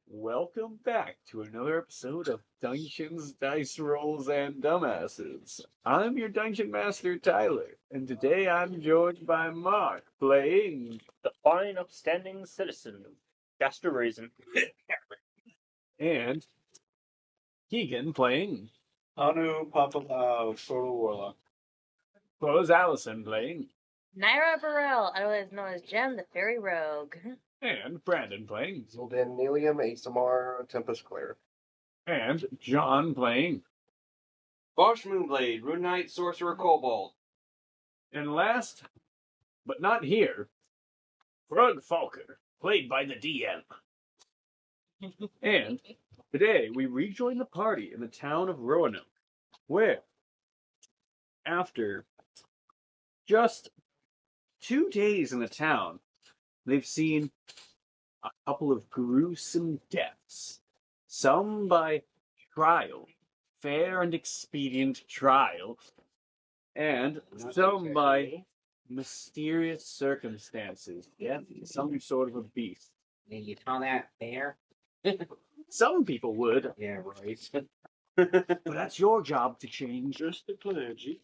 Welcome back to another episode of Dungeons, Dice Rolls, and Dumbasses. I'm your Dungeon Master, Tyler, and today I'm joined by Mark playing, The fine, upstanding citizen of Gaster Raisin. and Keegan playing, Anu Papa Photo Warlock. Rose Allison playing, Naira Burrell, otherwise known as Jem the Fairy Rogue. and Brandon playing, Zoldan Nelium, ASMR, Tempest Cleric. and John playing, Bosch Moonblade, Rune Knight, Sorcerer, Kobold. and last but not here, Frog Falker, played by the DM. And today we rejoin the party in the town of Roanoke, where, after just 2 days in the town, they've seen a couple of gruesome deaths. Some by trial, fair and expedient trial, and some by mysterious circumstances. Death to some sort of a beast. And you call that fair? Some people would, Yeah, right. but that's your job to change. Just the clergy.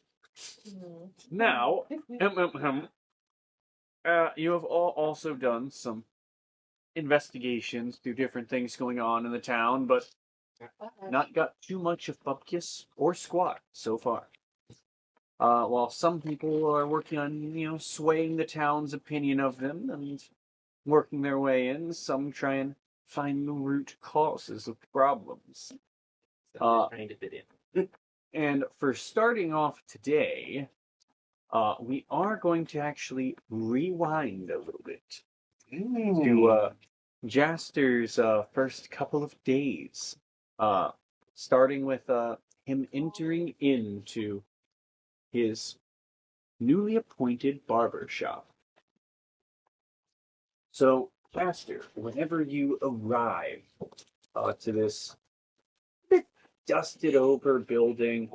Now, you have all also done some investigations through different things going on in the town, but not got too much of bupkis or squat so far. While some people are working on, swaying the town's opinion of them and working their way in, some try and find the root causes of problems. Trying to fit in. And for starting off today, we are going to actually rewind a little bit to Jaster's first couple of days, starting with him entering into his newly appointed barber shop. So, Jaster, whenever you arrive to this bit dusted over building,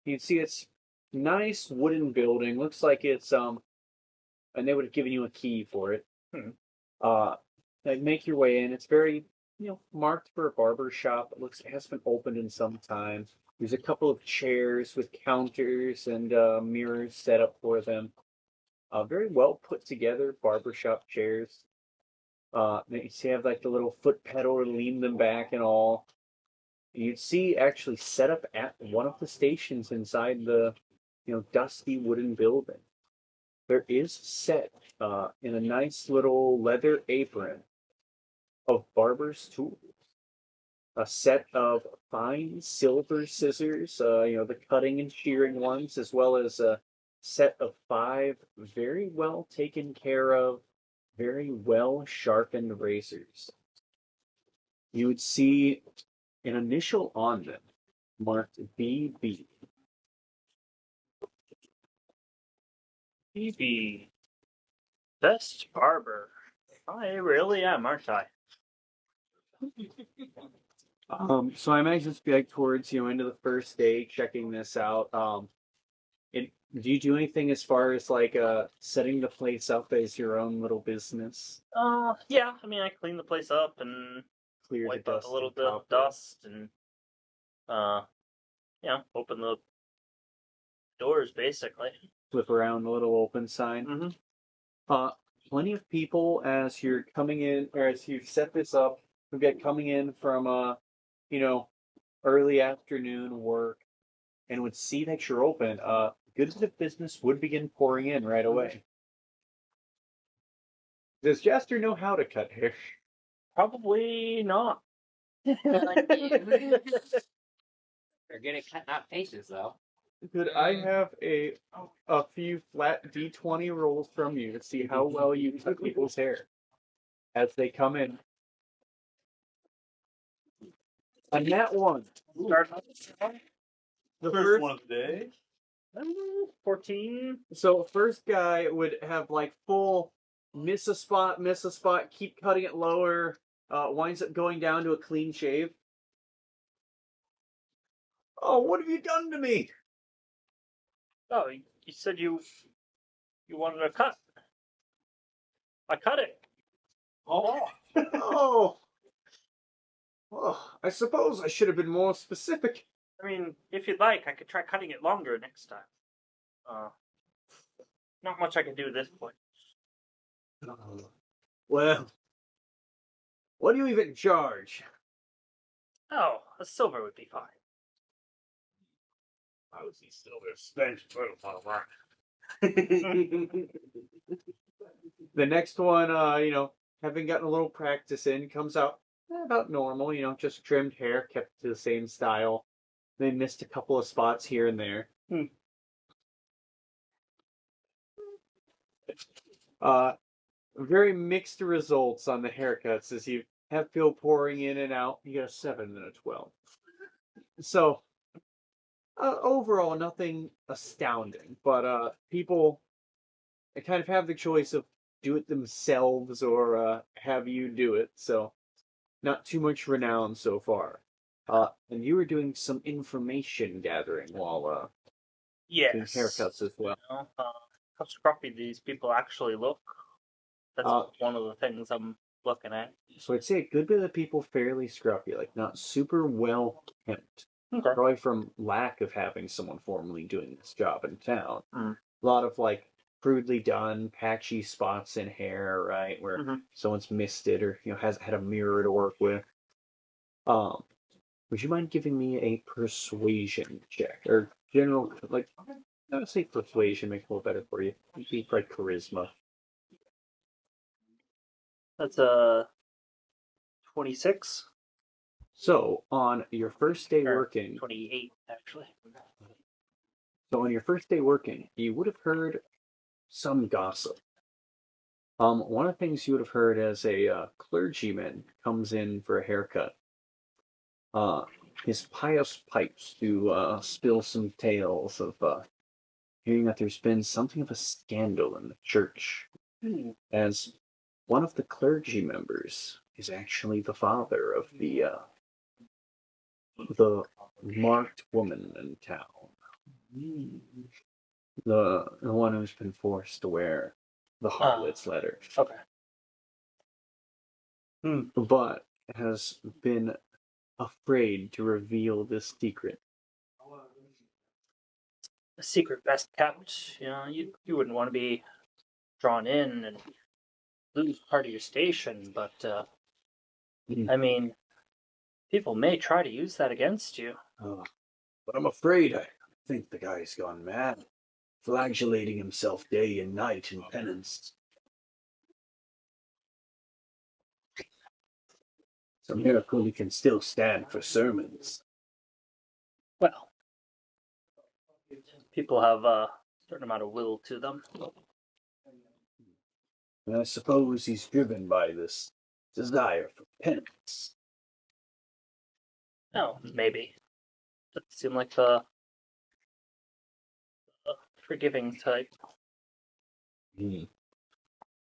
you see it's nice wooden building. Looks like it's and they would have given you a key for it. Like make your way in. It's very, marked for a barber shop. It hasn't been opened in some time. There's a couple of chairs with counters and mirrors set up for them. Very well put together barbershop chairs. You see, have like the little foot pedal to lean them back and all. You'd see actually set up at one of the stations inside the, dusty wooden building. There is set in a nice little leather apron of barber's tools. A set of fine silver scissors, the cutting and shearing ones, as well as a set of 5 very well taken care of, very well sharpened razors. You would see an initial on them marked BB. BB. Best barber. I really am, aren't I? So I imagine it's like towards end of the first day checking this out. Do you do anything as far as like setting the place up as your own little business? Yeah. I mean, I clean the place up and Clear the wipe out dust a little and bit of cobwebs. dust and, open the doors basically. Flip around the little open sign. Mm-hmm. Plenty of people as you're coming in, or as you set this up, who get coming in from early afternoon work, and would see that you're open. Goods of business would begin pouring in right away. Does Jaster know how to cut hair? Probably not. Like you. They're good at cutting out faces, though. Could I have a few flat D20 rolls from you to see how well you cut people's hair as they come in? And that one. Start The First one of the day. 14. So first guy would have like full miss a spot, keep cutting it lower, winds up going down to a clean shave. Oh, what have you done to me? Oh, you said you wanted a cut. I cut it. Oh, Oh, Well, I suppose I should have been more specific. I mean, if you'd like, I could try cutting it longer next time. Not much I can do at this point. Well, what do you even charge? Oh, a silver would be fine. I was still there spent. The next one, having gotten a little practice in, comes out about normal, just trimmed hair, kept to the same style. They missed a couple of spots here and there. Very mixed results on the haircuts as you have people pouring in and out. You get a 7 and a 12. So, overall, nothing astounding, but people kind of have the choice of do it themselves or have you do it. So, not too much renown so far. And you were doing some information gathering while doing Yes. haircuts as well. You know, how scruffy these people actually look. That's one of the things I'm looking at. So I'd say a good bit of people fairly scruffy, like not super well kept. Okay. Probably from lack of having someone formally doing this job in town. Mm. A lot of like crudely done, patchy spots in hair, right, where someone's missed it or hasn't had a mirror to work with. Would you mind giving me a persuasion check or general like? I would say persuasion makes it a little better for you. You'd be like charisma. That's a 26. So on your first day Or working, 28 actually. So on your first day working, you would have heard some gossip. One of the things you would have heard as a clergyman comes in for a haircut, his pious pipes to spill some tales of hearing that there's been something of a scandal in the church, as one of the clergy members is actually the father of the marked woman in town. The one who's been forced to wear the harlot's letter. Okay. But has been afraid to reveal this secret. A secret best kept. You wouldn't want to be drawn in and lose part of your station, but I mean, people may try to use that against you. But I'm afraid I think the guy's gone mad, flagellating himself day and night in penance. It's a miracle he can still stand for sermons. Well, people have a certain amount of will to them. And I suppose he's driven by this desire for penance. Oh, maybe. Doesn't seem like the forgiving type.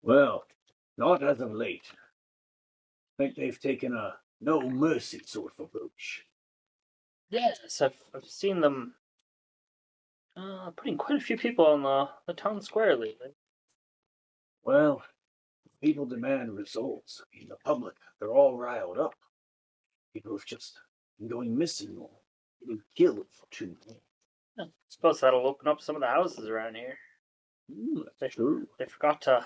Well, not as of late. I think they've taken a no mercy sort of approach. Yes, I've seen them putting quite a few people on the town square lately. Well, people demand results. I mean, the public, they're all riled up. People have just been going missing or been killed for too long. I suppose that'll open up some of the houses around here. That's true. They forgot to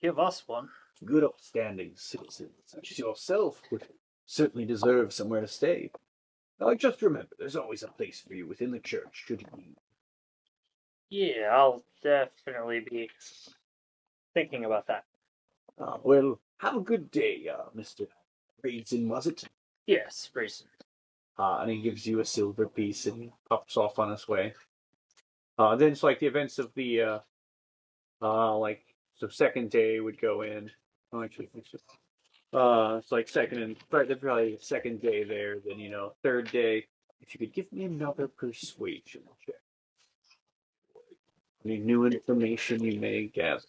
give us one. Good upstanding citizens such as yourself would certainly deserve somewhere to stay. Now, just remember, there's always a place for you within the church, should you need. Yeah, I'll definitely be thinking about that. Well, have a good day, Mr. Raisin, was it? Yes, Raisin. And he gives you a silver piece and pops off on his way. Then it's like the events of the so second day would go in. Oh, actually, it's like second and probably second day there. Then third day. If you could give me another persuasion check. Any new information you may gather.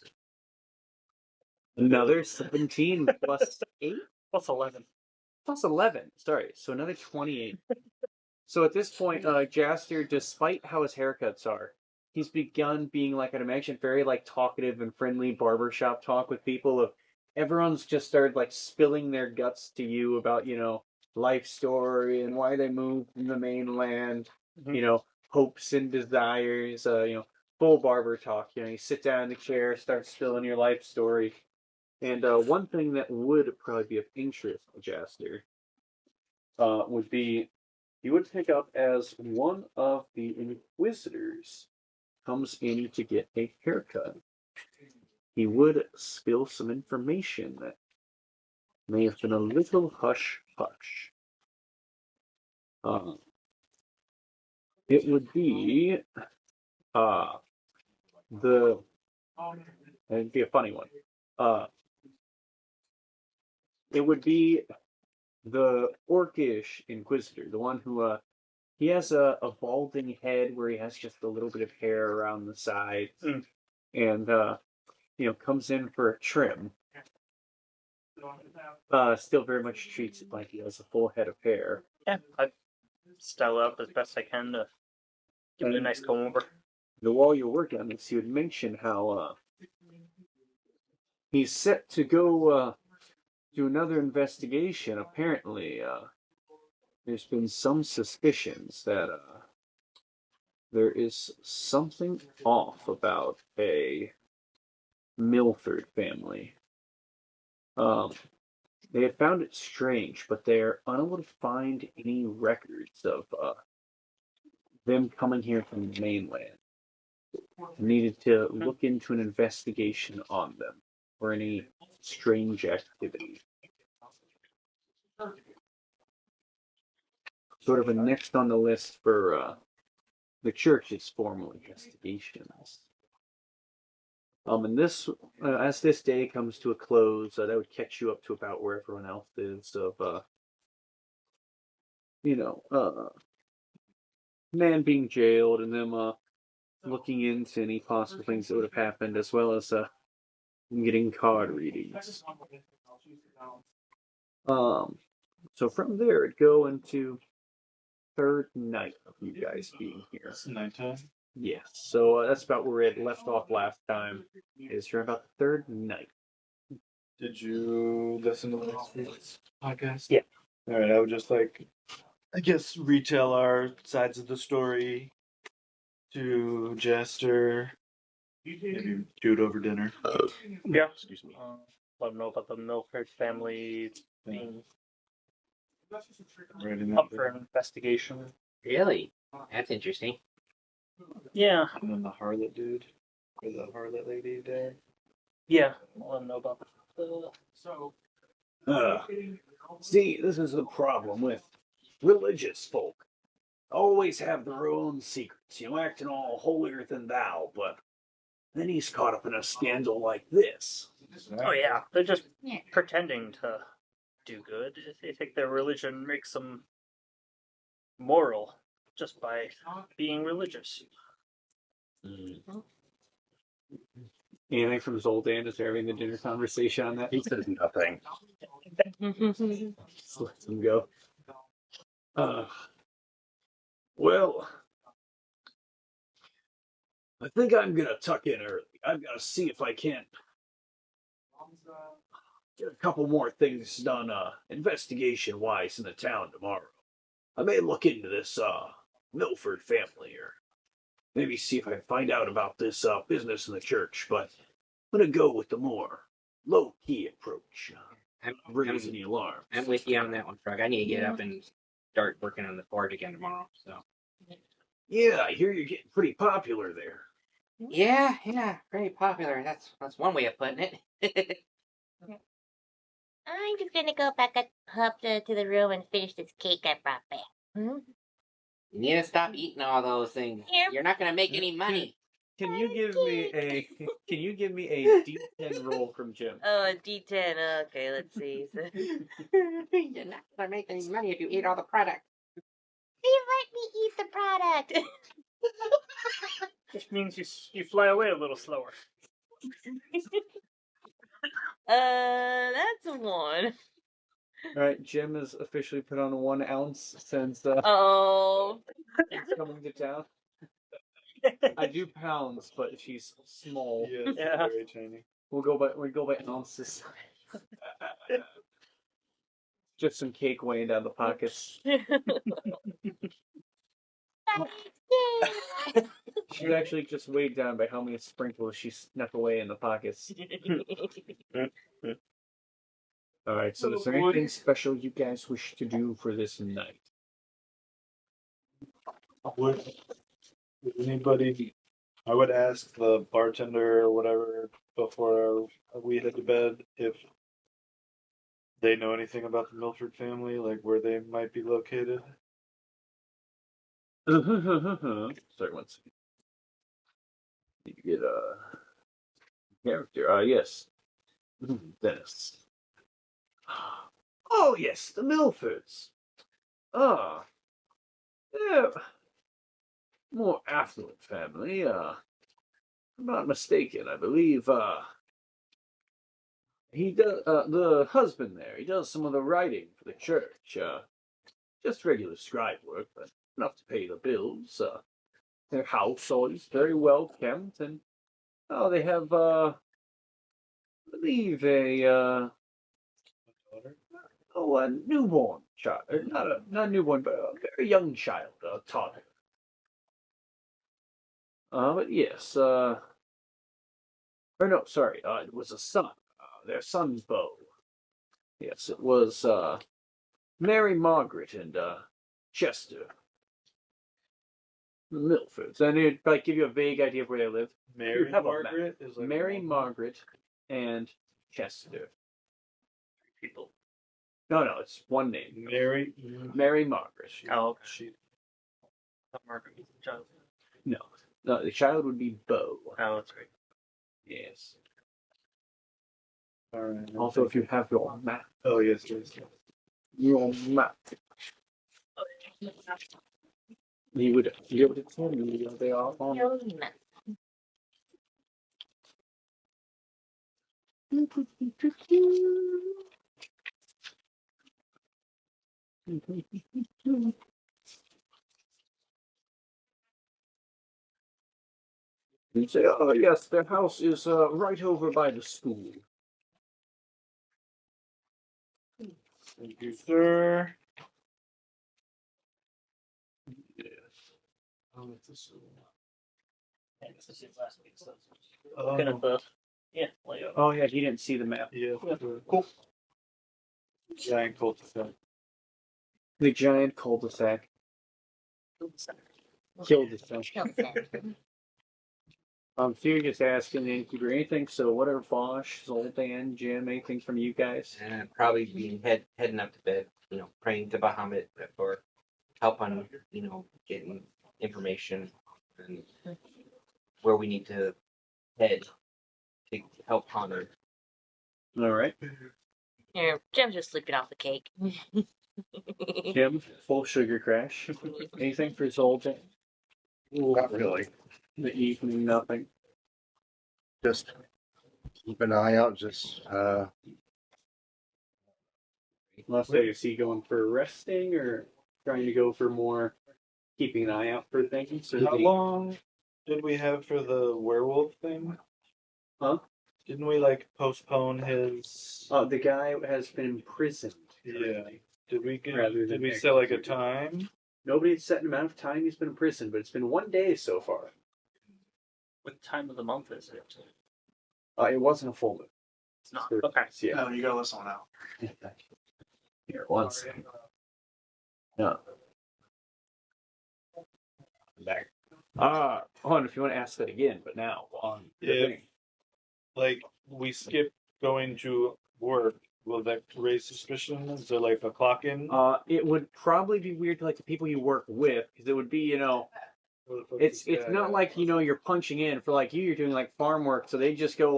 Another 17 plus 8? Plus 11. Plus 11. Sorry, so another 28. So at this point, Jaster, despite how his haircuts are, he's begun being like, I'd imagine, very like talkative and friendly barbershop talk with people. Everyone's just started like spilling their guts to you about, life story and why they moved from the mainland. Mhm. You know, hopes and desires. Full barber talk. You sit down in the chair, start spilling your life story. And one thing that would probably be of interest to Jaster would be you would pick up as one of the Inquisitors comes in to get a haircut. He would spill some information that may have been a little hush hush. It would be the it'd be a funny one. It would be the orcish Inquisitor, the one who he has a balding head where he has just a little bit of hair around the sides, and comes in for a trim. Still very much treats it like he has a full head of hair. Yeah, I style up as best I can to give it a nice comb over. While you're working on this, you would mention how he's set to go do another investigation. Apparently, there's been some suspicions that there is something off about a Milford family. They had found it strange, but they're unable to find any records of them coming here from the mainland. Needed to look into an investigation on them or any strange activity. Sort of a next on the list for the church's formal investigations. And this, as this day comes to a close, that would catch you up to about where everyone else is of, man being jailed and them looking into any possible things that would have happened, as well as getting card readings. So from there, it'd go into third night of you guys being here. It's nighttime. Yes, so that's about where we had left off last time. Is you're about the third night. Did you listen to last week's podcast? Yeah. All right, I would just I guess, retell our sides of the story to Jester. Maybe do it over dinner. Yeah. Excuse me. Let them know about the Milford family being Right in up that for an investigation. Really? That's interesting. Yeah. And then the harlot dude. Or the harlot lady there. Yeah. Let them know about the. See, this is the problem with religious folk. Always have their own secrets, acting all holier than thou, but then he's caught up in a scandal like this. Oh yeah, they're just pretending to do good. They think their religion makes them moral just by being religious. Anything from Zoldan? Is there having the dinner conversation on that? He says nothing. Just lets him go. Well, I think I'm gonna tuck in early. I've got to see if I can't get a couple more things done, investigation-wise in the town tomorrow. I may look into this, Milford family, or maybe see if I can find out about this, business in the church, but I'm gonna go with the more low-key approach. Raising the alarm. I'm with you on that one, Frog. I need to get up and start working on the forge again tomorrow. So. Yeah, I hear you're getting pretty popular there. Yeah, very popular. That's one way of putting it. I'm just gonna go back up to the room and finish this cake I brought back. You need to stop eating all those things. Yep. You're not gonna make any money. Can you give me a D10 roll from Jim? Oh, a D10. Okay, let's see. You're not gonna make any money if you eat all the product. You let me eat the product. Which means you fly away a little slower. That's a 1. All right, Jim is officially put on 1 ounce since Oh. he's coming to town. I do pounds, but she's small. Yes, Yeah. very tiny. We go by ounces. Just some cake weighing down the pockets. She was actually just weighed down by how many sprinkles she snuck away in the pockets. Alright, so is there anything special you guys wish to do for this night? Would anybody? I would ask the bartender or whatever before we head to bed if they know anything about the Milford family, like where they might be located. Sorry, one second. Need to get a character. Yes. Dennis. Oh, yes, the Milfords. Ah, they're more affluent family. If I'm not mistaken, I believe, he does, the husband there, he does some of the writing for the church. Just regular scribe work, but enough to pay the bills. Their household is very well kept, and, oh, they have, I believe a newborn child. Not a newborn, but a very young child, a toddler. But yes, or no, sorry, it was a son. Their son, Beau. Yes, it was, Mary Margaret and, Chester. The Milfords. And it'd, like, give you a vague idea of where they live. Mary have a Margaret is like Mary Margaret and Chester. People. No, it's one name. Mary. Mary Margaret. Oh, okay. She. Margaret was the child. No, the child would be Beau. Oh, that's right. Yes. All right. Also, if you have your map. Oh yes, yes. Your map. You would be able to tell me where they are on. You say, oh yes, their house is right over by the school. Thank you, sir. Yes. Oh, it's a school. Yeah, this is last week, so Oh, looking at the layout. Oh yeah, he didn't see the map. yeah. Cool. Giant cul-de-sac. The giant cul-de-sac. Cul-de-sac. So you're just asking the innkeeper anything. So what are Vosh, Zoltan, Jim, anything from you guys? And probably be heading up to bed, praying to Bahamut for help on, getting information and where we need to head to help Connor. All right. Here, Jim's just sleeping off the cake. Jim, full sugar crash. Anything for Zoltan? Not really. The evening, nothing. Just keep an eye out. Just Last day, is he going for resting or trying to go for more keeping an eye out for things? Or How long did we have for the werewolf thing? Huh? Didn't we postpone his? The guy has been imprisoned. Yeah. Did we Rather than Did we set a executed. time? Nobody's set an amount of time he's been in prison, but it's been 1 day so far. What time of the month is it? It wasn't a full moon. It's not. Or- Okay. Yeah. Oh, you gotta listen one out. Here, one second. No. Back. Hold on, if you want to ask that again, but now on the Yeah. thing. We skip going to work. Will that raise suspicion? Is there a clock in? It would probably be weird to the people you work with, because it would be, it's not like, you're punching in for you're doing farm work, so they just go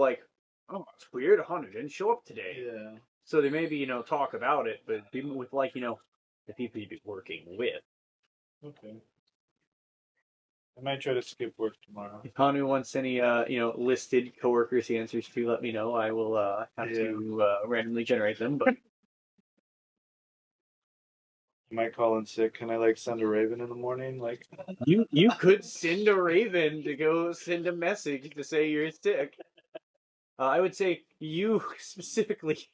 oh, it's weird, Hunter didn't show up today. Yeah. So they maybe, talk about it, but even with the people you'd be working with. Okay. I might try to skip work tomorrow. If Hanu wants any, listed coworkers he answers to, let me know. I will have to randomly generate them. But I might call in sick. Can I send a raven in the morning? you could send a raven to go send a message to say you're sick. I would say you specifically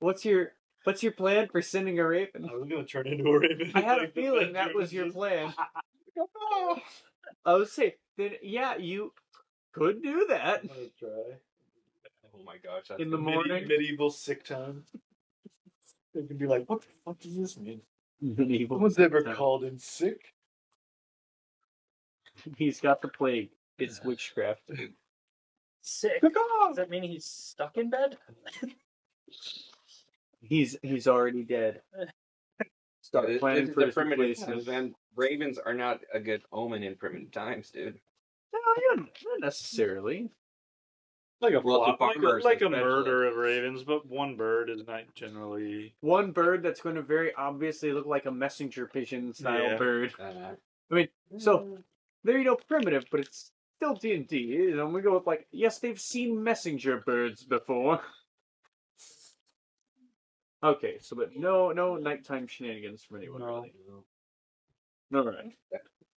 What's your plan for sending a raven? I was gonna turn into a raven. I had a like the feeling that bedroom was and your just- plan. I would say then yeah, you could do that I'm gonna try. Oh my gosh, that's in the Medi- morning. medieval sick time. They could be like, what the fuck does this mean? Medieval. No one's ever time. called in sick. He's got the plague. It's witchcraft. Sick. Does that mean he's stuck in bed? He's already dead. Start This planning is for the his primitive replacement. times, man. Ravens are not a good omen in primitive times, dude. No, not necessarily. Like a Well, to flop, farmers like a especially. murder of ravens, but one bird is not generally. One bird that's going to very obviously look like a messenger pigeon style Yeah. bird. I mean, so there you go, primitive, but it's still D&D. You know, we go with like, yes, they've seen messenger birds before. Okay, so but no nighttime shenanigans from anyone No. really. All right.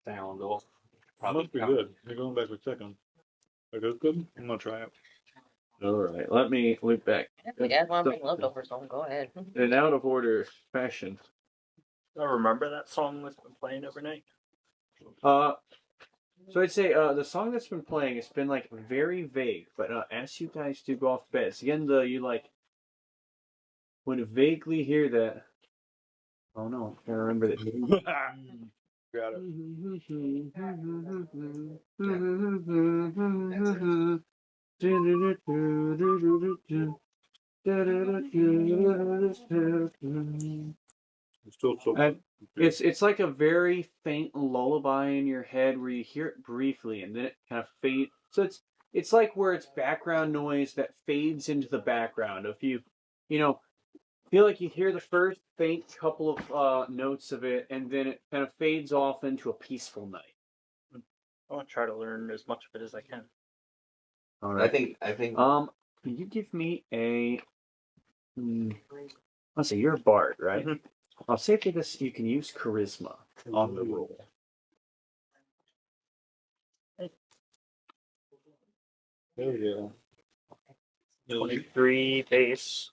Sound will Must be good. They're going back for second. Are those good? I'm gonna try it. All right. Let me look back. If you guys want to bring leftovers home, go ahead. In an out of order fashion. I remember that song that's been playing overnight. So I'd say the song that's been playing, it's been like very vague, but as you guys do go off to bed, it's again you like would vaguely hear that. Oh no, I remember that. Got it. Still so. And it's like a very faint lullaby in your head where you hear it briefly and then it kind of fades. So it's like where it's background noise that fades into the background. If you feel like you hear the first faint couple of notes of it and then it kind of fades off into a peaceful night. I want to try to learn as much of it as I can. All I right. think Can you give me a? Let's see. You're a bard, right? Mhm. I'll say for this, you can use charisma on the roll. There you go. 23 base.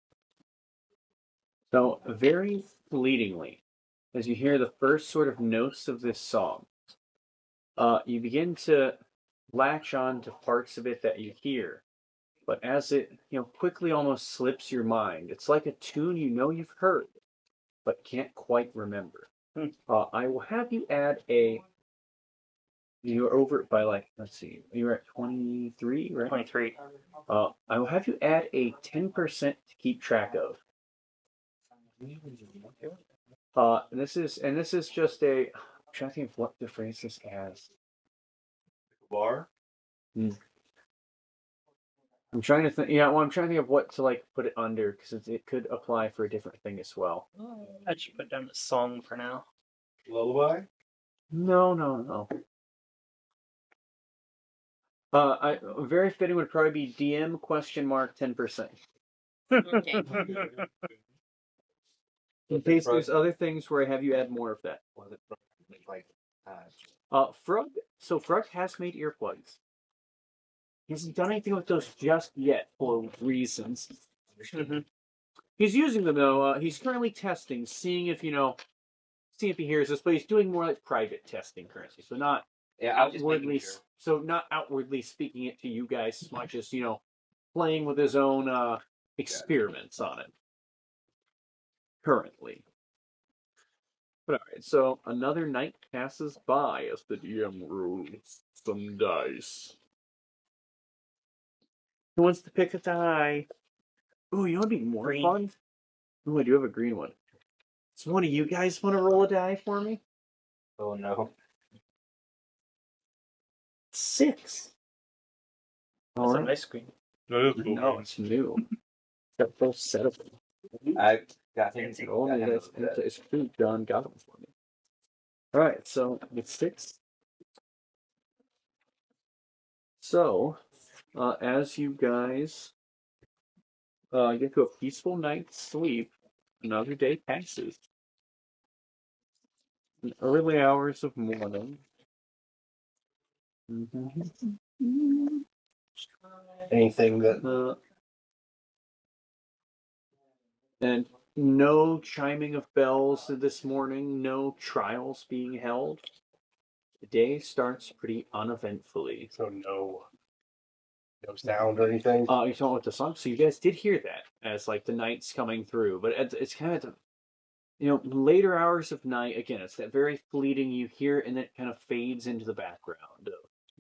So very fleetingly, as you hear the first sort of notes of this song, you begin to latch on to parts of it that you hear. But as it, quickly almost slips your mind, it's like a tune you've heard, but can't quite remember. I will have you add a. You're over it by let's see, you're at 23, right? 23. I will have you add a 10% to keep track of. This is just a. I'm trying to think of what to phrase this as. Bar. I'm trying to think. Yeah, well, I'm trying to think of what to put it under because it could apply for a different thing as well. I should put down a song for now. Lullaby. No. Very fitting would probably be DM question mark 10%. Okay. In case there's other things where I have you add more of that. was it like Frug. So Frug has made earplugs. He hasn't done anything with those just yet for reasons. He's using them though. He's currently testing, seeing if he hears this, but he's doing more like private testing currently. So not I was just outwardly. making sure. So not outwardly speaking it to you guys as much as playing with his own experiments on it. Currently. But alright, so another night passes by as the DM rolls some dice. Who wants to pick a die? Ooh, you want to be more Green. fun? Ooh, I do have a green one. So one of you guys want to roll a die for me? Oh no. 6. That's a Alright. nice screen. That is cool. No, it's new. Got full set of them. I got him. Only it's food. John got them for me. Alright, so it's 6. So, as you guys get to a peaceful night's sleep, another day passes. In early hours of morning. Anything that And no chiming of bells this morning, no trials being held. The day starts pretty uneventfully. So no sound or anything. You're talking about the song, so you guys did hear that as like the night's coming through, but it's kind of later hours of night. Again, it's that very fleeting. You hear it and then it kind of fades into the background.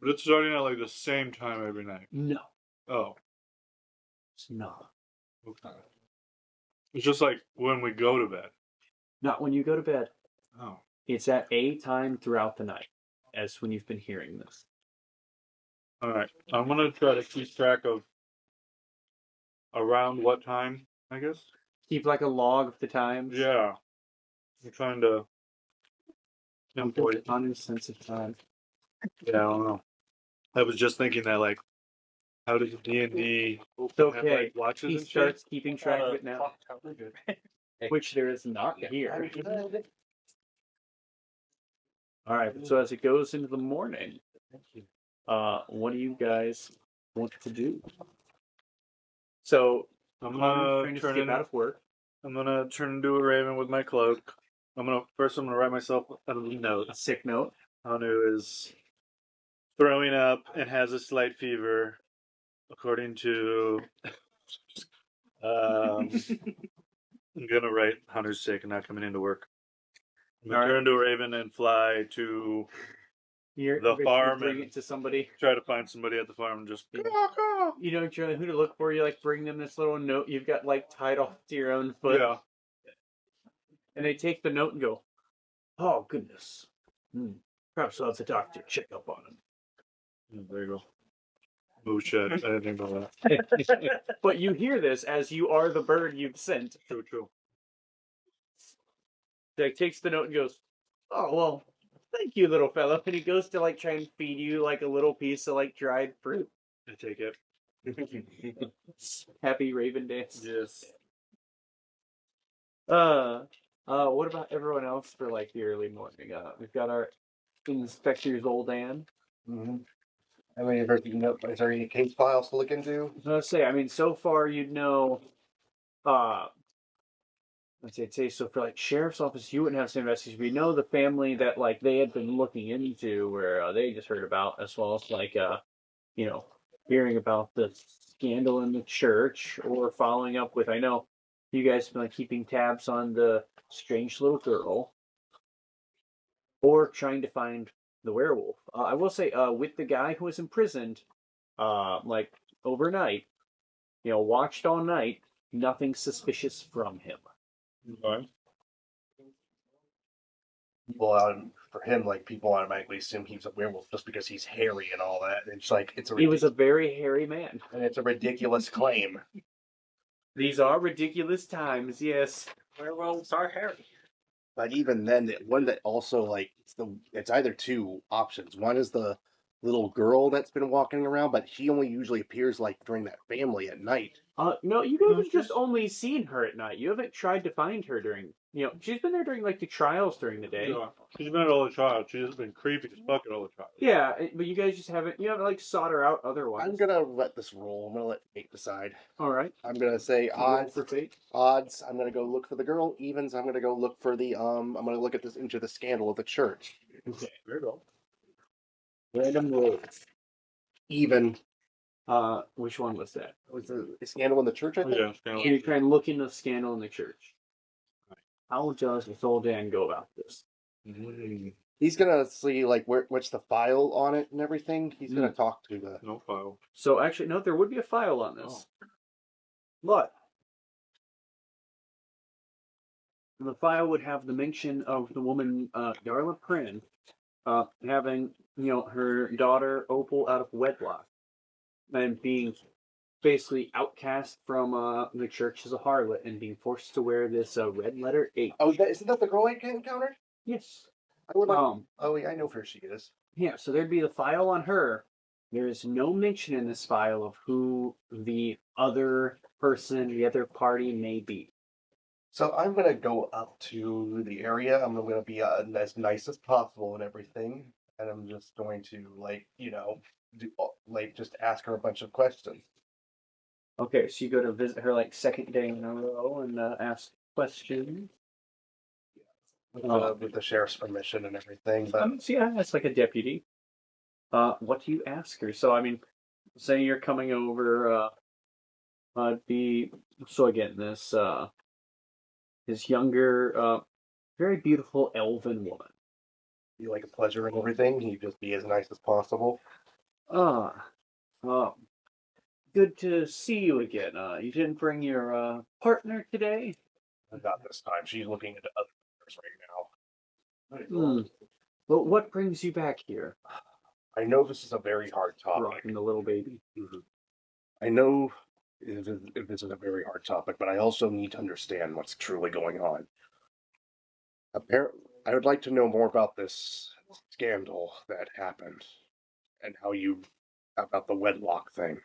But it's starting at like the same time every night. No, Oh, it's not. okay. It's just like when we go to bed. Not when you go to bed. Oh. It's at a time throughout the night, as when you've been hearing this. All right. I'm gonna try to keep track of around what time, I guess. Keep like a log of the times. Yeah. I'm trying to pinpoint. On sense of time. Yeah, I don't know. I was just thinking that, like, how does D&D It's have okay. like watches He and shit? starts keeping track of it now, Clock tower. which there is not here. All right. So as it goes into the morning, what do you guys want to do? So I'm trying gonna to turn skip out of work. I'm gonna turn into a raven with my cloak. I'm gonna write myself a note. A sick note. Hanu is throwing up and has a slight fever, according to. I'm gonna write Hanu's sick and not coming into work. I'm gonna turn into a raven and fly to the farm bring and it to somebody. try to find somebody at the farm and just. You know who to look for. You like bring them this little note you've got like tied off to your own foot. Yeah. And they take the note and go, "Oh goodness, perhaps I'll have the doctor check up on him." There you go. Oh shit! I didn't think about that. But you hear this as you are the bird you've sent. True. Like takes the note and goes, "Oh well, thank you, little fellow." And he goes to like try and feed you like a little piece of like dried fruit. I take it. Happy Raven dance. Yes. What about everyone else for like the early morning? We've got our Inspector Zoldan. Mm-hmm. I mean, is there any case files to look into? I was gonna say, I mean, so far you'd know. I'd say so for like sheriff's office, you wouldn't have some investigation. We know the family that like they had been looking into, where they just heard about, as well as like hearing about the scandal in the church, or following up with. I know you guys have been like keeping tabs on the strange little girl, or trying to find the werewolf. I will say, with the guy who was imprisoned, like overnight, watched all night, nothing suspicious from him. Okay. For him, like people automatically assume he's a werewolf just because he's hairy and all that. And it's like He was a very hairy man. and it's a ridiculous claim. These are ridiculous times, yes. Werewolves are hairy. But even then, the one that also like it's either two options. One is the little girl that's been walking around, but she only usually appears like during that family at night. No, you guys have just only seen her at night. You haven't tried to find her during, she's been there during like the trials during the day. Yeah. She's been at all the trials. She's been creepy as fuck at all the trials. Yeah, but you guys just haven't, like sought her out otherwise. I'm gonna let this roll. I'm gonna let fate decide. All right. I'm gonna say Roll for fate. odds. I'm gonna go look for the girl. Evens. I'm gonna go look for the I'm gonna look at this into the scandal of the church. Okay. There you go. Random rolls. Even. Which one was that? Was the scandal in the church? I think. Yeah. Scandal. You try and look into the scandal in the church. How does Zoldan go about this? He's gonna see like what's the file on it and everything. He's gonna talk to the. No file. So actually, no, there would be a file on this. But the file would have the mention of the woman, Darla Prin, having, her daughter Opal out of wedlock and being basically outcast from the church as a harlot and being forced to wear this red letter H. Oh, isn't that the girl I encountered? Yes. I would like. Oh, yeah, I know where she is. Yeah, so there'd be the file on her. There is no mention in this file of who the other person, the other party may be. So I'm gonna go up to the area. I'm gonna be as nice as possible and everything, and I'm just going to do just ask her a bunch of questions. Okay, so you go to visit her like second day in a row and ask questions. With the sheriff's permission and everything. But So yeah, it's like a deputy. What do you ask her? So I mean, say you're coming over. Be so again this younger, very beautiful elven woman. be like a pleasure and everything. You just be as nice as possible. Ah, um, good to see you again. You didn't bring your partner today? Not this time. She's looking into other matters right now. Hmm. Well, what brings you back here? I know this is a very hard topic. Rocking the little baby. I know if this is a very hard topic, but I also need to understand what's truly going on. Apparently, I would like to know more about this scandal that happened and how you about the wedlock thing.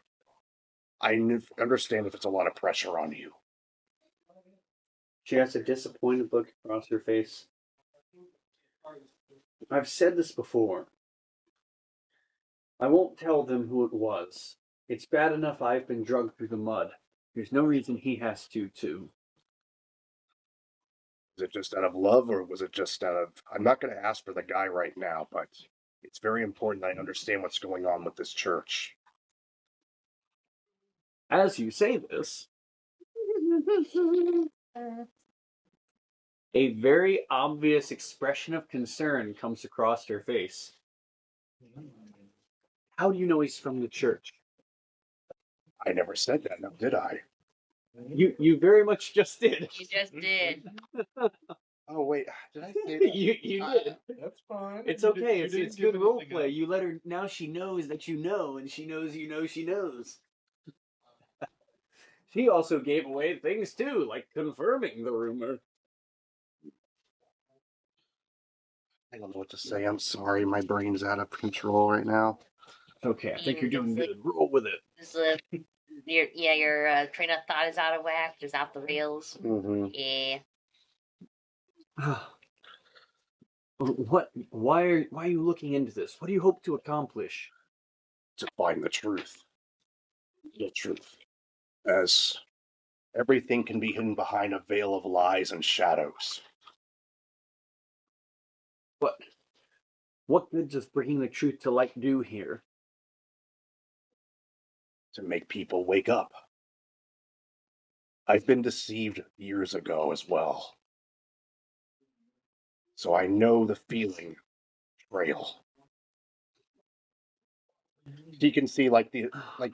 Understand if it's a lot of pressure on you. She has a disappointed look across her face. I've said this before. I won't tell them who it was. It's bad enough I've been drugged through the mud. There's no reason he has to, too. Was it just out of love, or was it just out of? I'm not going to ask for the guy right now, but it's very important that I understand what's going on with this church. As you say this, a very obvious expression of concern comes across her face. How do you know he's from the church? I never said that, now did I? You very much just did. You just did. Oh wait, did I say that? you did. That's fine. It's You okay. didn't It's give good role anything play. up. You let her now. She knows that you know, and she knows you know she knows. She also gave away things too, like confirming the rumor. I don't know what to say. I'm sorry, my brain's out of control right now. Okay, I think you're doing good. Roll with it. This, your train of thought is out of whack, just off the rails. Mm-hmm. Yeah. What? Why are you looking into this? What do you hope to accomplish? To find the truth. The truth. As everything can be hidden behind a veil of lies and shadows. What good does bringing the truth to light do here? To make people wake up. I've been deceived years ago as well. So I know the feeling frail. He can see like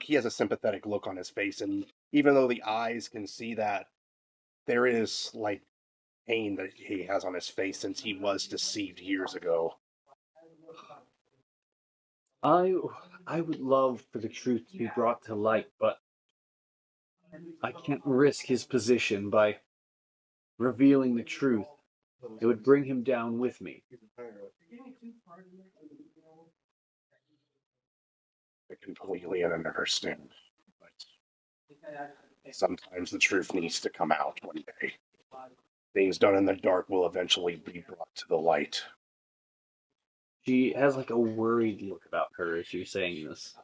he has a sympathetic look on his face, and even though the eyes can see that, there is like pain that he has on his face since he was deceived years ago. I would love for the truth to be brought to light, but I can't risk his position by revealing the truth. It would bring him down with me. I completely understand. But sometimes the truth needs to come out one day. Things done in the dark will eventually be brought to the light. She has like a worried look about her as you're saying this.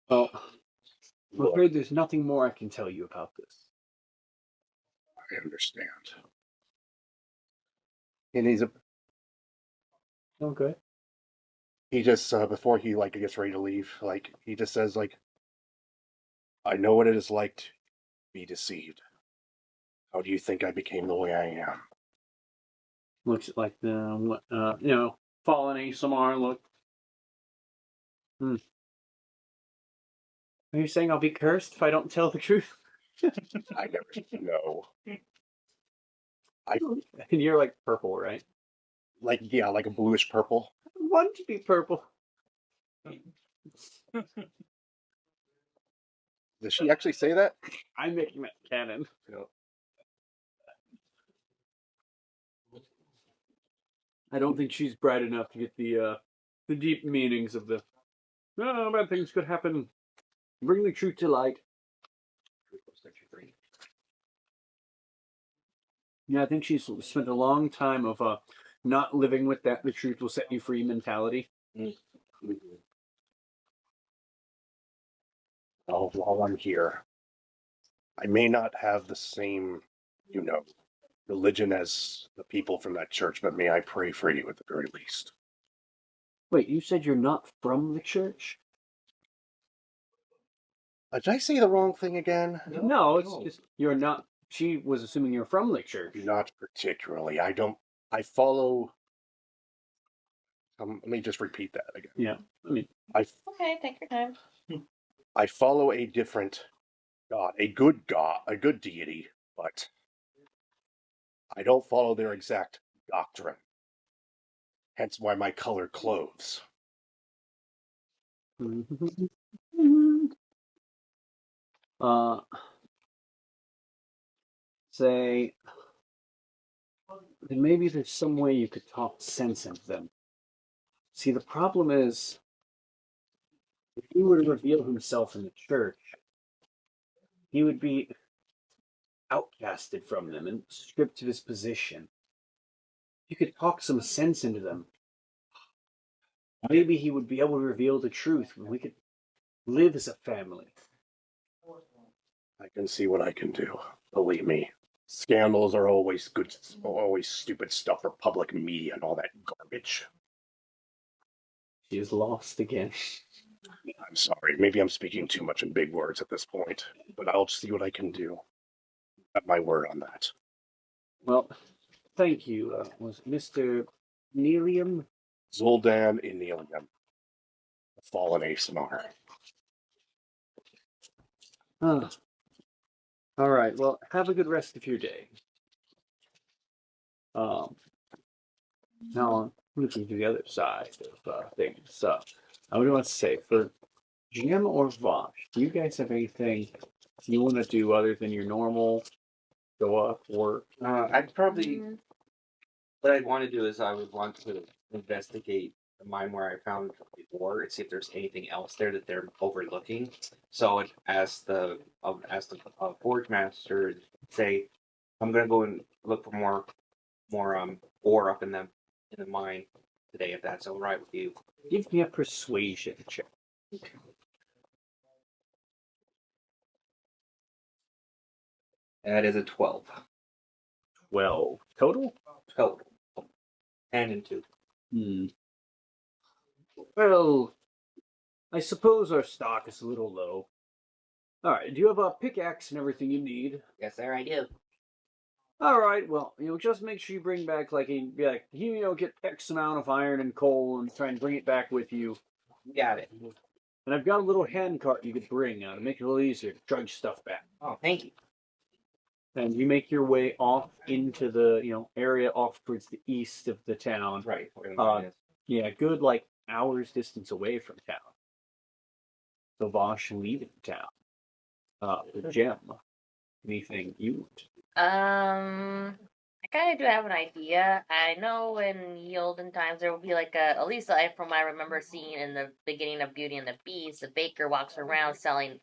Oh, I'm Look, afraid there's nothing more I can tell you about this. I understand. And he's Okay. he just before he like gets ready to leave, like he just says like, I know what it is like to be deceived. How do you think I became the way I am? Looks like the fallen ASMR look. Are you saying I'll be cursed if I don't tell the truth? I never know. And you're like purple, right? Like yeah, like a bluish purple. I want to be purple. Does she actually say that? I'm making that canon. No. I don't think she's bright enough to get the deep meanings of the bad things could happen. Bring the truth to light. Yeah, I think she's spent a long time of not living with that the truth will set you free mentality. Oh, while I'm here, I may not have the same, religion as the people from that church, but may I pray for you at the very least. Wait, you said you're not from the church? Did I say the wrong thing again? No, it's just you're not. She was assuming you're from the church. Not particularly. I follow. Let me just repeat that again. Yeah, I mean, Okay, take your time. I follow a different god, a good deity, but I don't follow their exact doctrine. Hence why my colored clothes. uh, say, then maybe there's some way you could talk sense into them. See, the problem is, if he were to reveal himself in the church, he would be outcasted from them and stripped of his position. You could talk some sense into them. Maybe he would be able to reveal the truth, and we could live as a family. I can see what I can do. Believe me. Scandals are always stupid stuff for public media and all that garbage. She is lost again. I'm sorry. Maybe I'm speaking too much in big words at this point, but I'll see what I can do. Got my word on that. Well, thank you. Was Mr. Nelium? Zoldan Enelium, the fallen ASMR. Ah. All right. Well, have a good rest of your day. Now, looking to the other side of things. I would want to say, for Jim or Vosh, do you guys have anything you want to do other than your normal go up, work? I'd probably. What I'd want to do is I would want to investigate the mine where I found before and see if there's anything else there that they're overlooking. So I'd ask the forge master, say, I'm gonna go and look for more ore up in the mine today, if that's all right with you. Give me a persuasion check. That is a 12. 12 total? Total. 10 and 2. Well, I suppose our stock is a little low. All right. Do you have a pickaxe and everything you need? Yes, sir, I do. All right. Well, just make sure you bring back get X amount of iron and coal and try and bring it back with you. Got it. And I've got a little hand cart you could bring to make it a little easier to drag stuff back. Oh, thank you. And you make your way off into the area off towards the east of the town. Right. Yeah, good hours distance away from town. So Vosh leaving town. Gem, anything you want to do? I kind of do have an idea. I know in the olden times there will be at least from what I remember seeing in the beginning of Beauty and the Beast, the baker walks around selling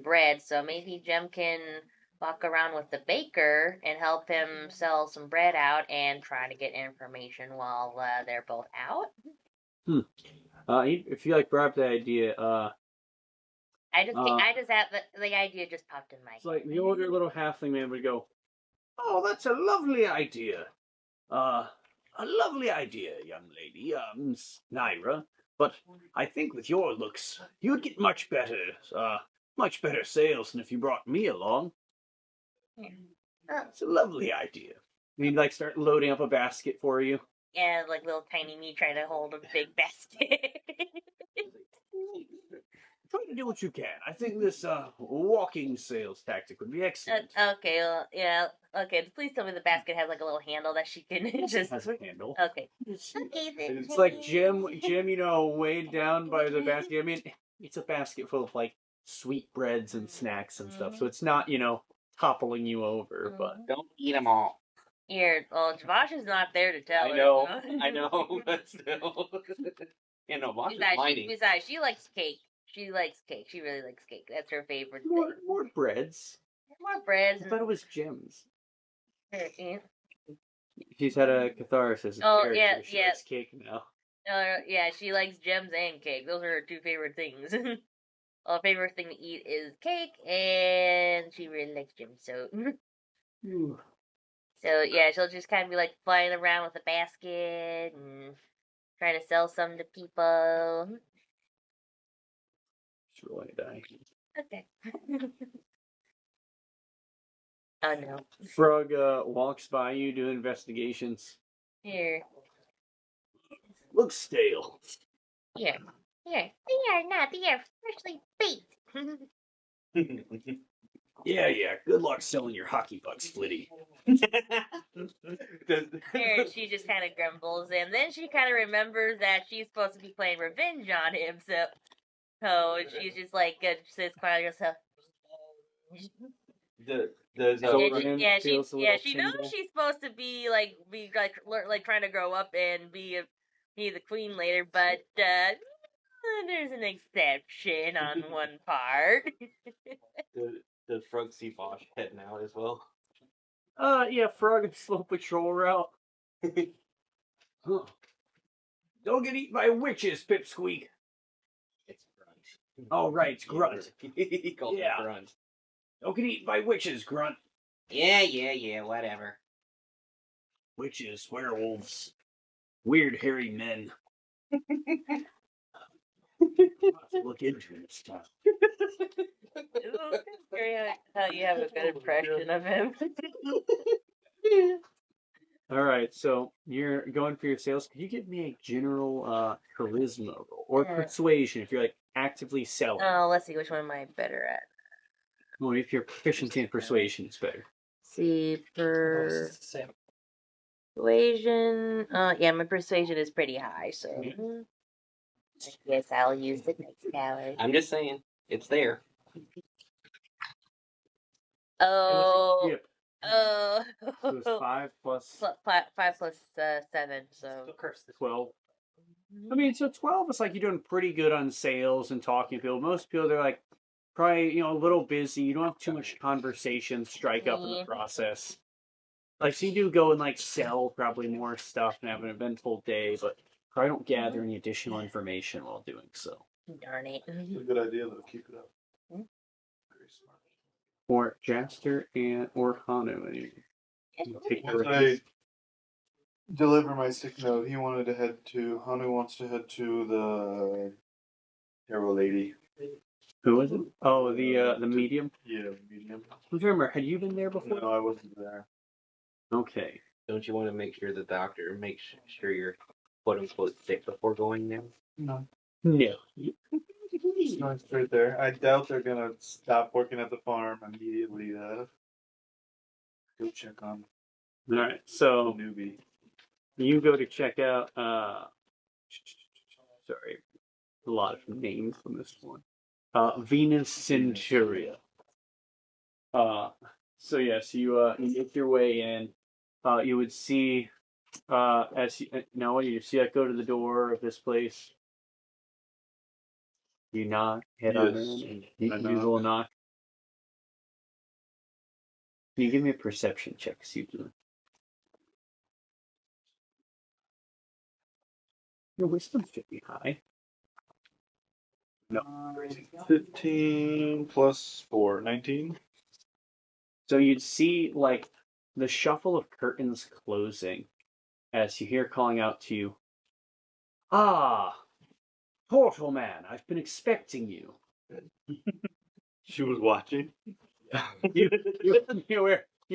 bread. So maybe Jem can walk around with the baker and help him sell some bread out and try to get information while they're both out. If you grab the idea, I just have the idea just popped in my head. It's like the older little halfling man would go, "Oh, that's a lovely idea. A lovely idea, young lady, Miss Naira. But I think with your looks, you'd get much better sales than if you brought me along. It's a lovely idea." And he'd start loading up a basket for you. Yeah, little tiny me trying to hold a big basket. Try to do what you can. I think this walking sales tactic would be excellent. Okay, well, yeah. Okay, please tell me the basket has a little handle that she can just. Has a handle. Okay. Okay, then. It's like Jim, weighed down by the basket. I mean, it's a basket full of sweetbreads and snacks and stuff, so it's not toppling you over. But don't eat them all. Here, well, Josh is not there to tell her. I know, but still. Vosh is mining. Besides, she likes cake. She likes cake. She really likes cake. That's her favorite thing. More breads. More breads. I thought it was gems. Yeah. She's had a catharsis. Yeah. She likes cake now. Yeah, she likes gems and cake. Those are her two favorite things. Her favorite thing to eat is cake, and she really likes gym. So, so yeah, she'll just kind of be like flying around with a basket and trying to sell some to people. Just rolling a die. Okay. Oh no. Frog walks by you doing investigations. Here. Looks stale. Here. Here. They are not. They are freshly baked. Yeah. Good luck selling your hockey pucks, Flitty. Here, she just kind of grumbles, and then she kind of remembers that she's supposed to be playing revenge on him, so she's just like, sits quietly herself. Does She knows she's supposed to be like trying to grow up and be the queen later, but there's an exception on one part. does Frog see Bosch heading out as well? Yeah, Frog and slow patrol route. Huh. Don't get eaten by witches, Pipsqueak. It's Grunt. Oh, right, it's Grunt. He calls Yeah. him Grunt. Don't get eaten by witches, Grunt. Yeah, whatever. Witches, werewolves, weird hairy men. Let's look into this time. How you have a good impression of him. All right, so you're going for your sales. Could you give me a general charisma roll or persuasion if you're like actively selling? Oh, let's see, which one am I better at? Well, if your proficiency in persuasion is better. See, Same. persuasion. Yeah, my persuasion is pretty high, so I guess I'll use the next power. I'm just saying, it's there. Oh, Yep. oh. So it's 5 plus 5 plus 7, so Still curse this. 12. I mean, so 12 is like you're doing pretty good on sales and talking to people. Most people, they're like probably, a little busy. You don't have too much conversation strike up in the process. Like, so you do go and like sell probably more stuff and have an eventful day, but probably don't gather any additional information while doing so. darn it. It's a good idea, though. Keep it up. Very smart. Or Jaster or Hanu. Take Once I deliver my sick note, he wanted to head to. Hanu wants to head to the hero lady. Who is it? Oh, the medium. Yeah, medium. Remember, had you been there before? No, I wasn't there. Okay. Don't you want to make sure the doctor makes sure you're quote unquote sick before going there? No. No. It's going straight there. I doubt they're gonna stop working at the farm immediately. Go check on All right. the So newbie. you go to check out. Sorry, a lot of names on this one. Venus Centuria. So yes, you make your way in. You would see as you now you see I go to the door of this place. You knock, head on Yes, in, and I you do the little knock. Can you give me a perception check? See you do it. Your wisdom should be high. No. 15 plus 4, 19. So you'd see like the shuffle of curtains closing as you hear calling out to you. Ah, Portal Man, I've been expecting you. She was watching. You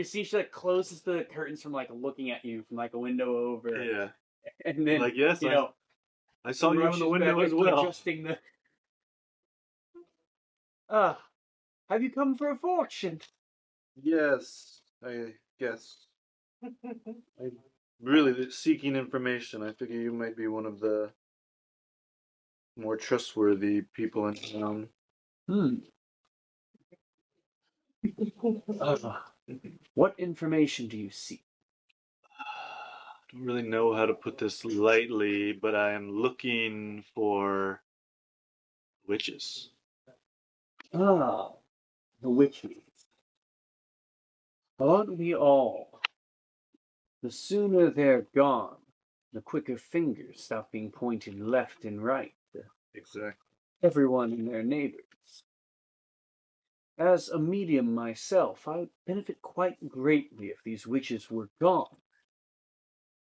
see she like closes the curtains from like looking at you from like a window over. Yeah. And then Like, yes, I saw you in rushes the window back as and well. adjusting the have you come for a fortune? Yes, I guess. I'm really seeking information. I figure you might be one of the more trustworthy people in town. What information do you seek? I don't really know how to put this lightly, but I am looking for witches. Ah, the witches. Aren't we all? The sooner they're gone, the quicker fingers stop being pointed left and right. Exactly. everyone and their neighbors. As a medium myself, I would benefit quite greatly if these witches were gone.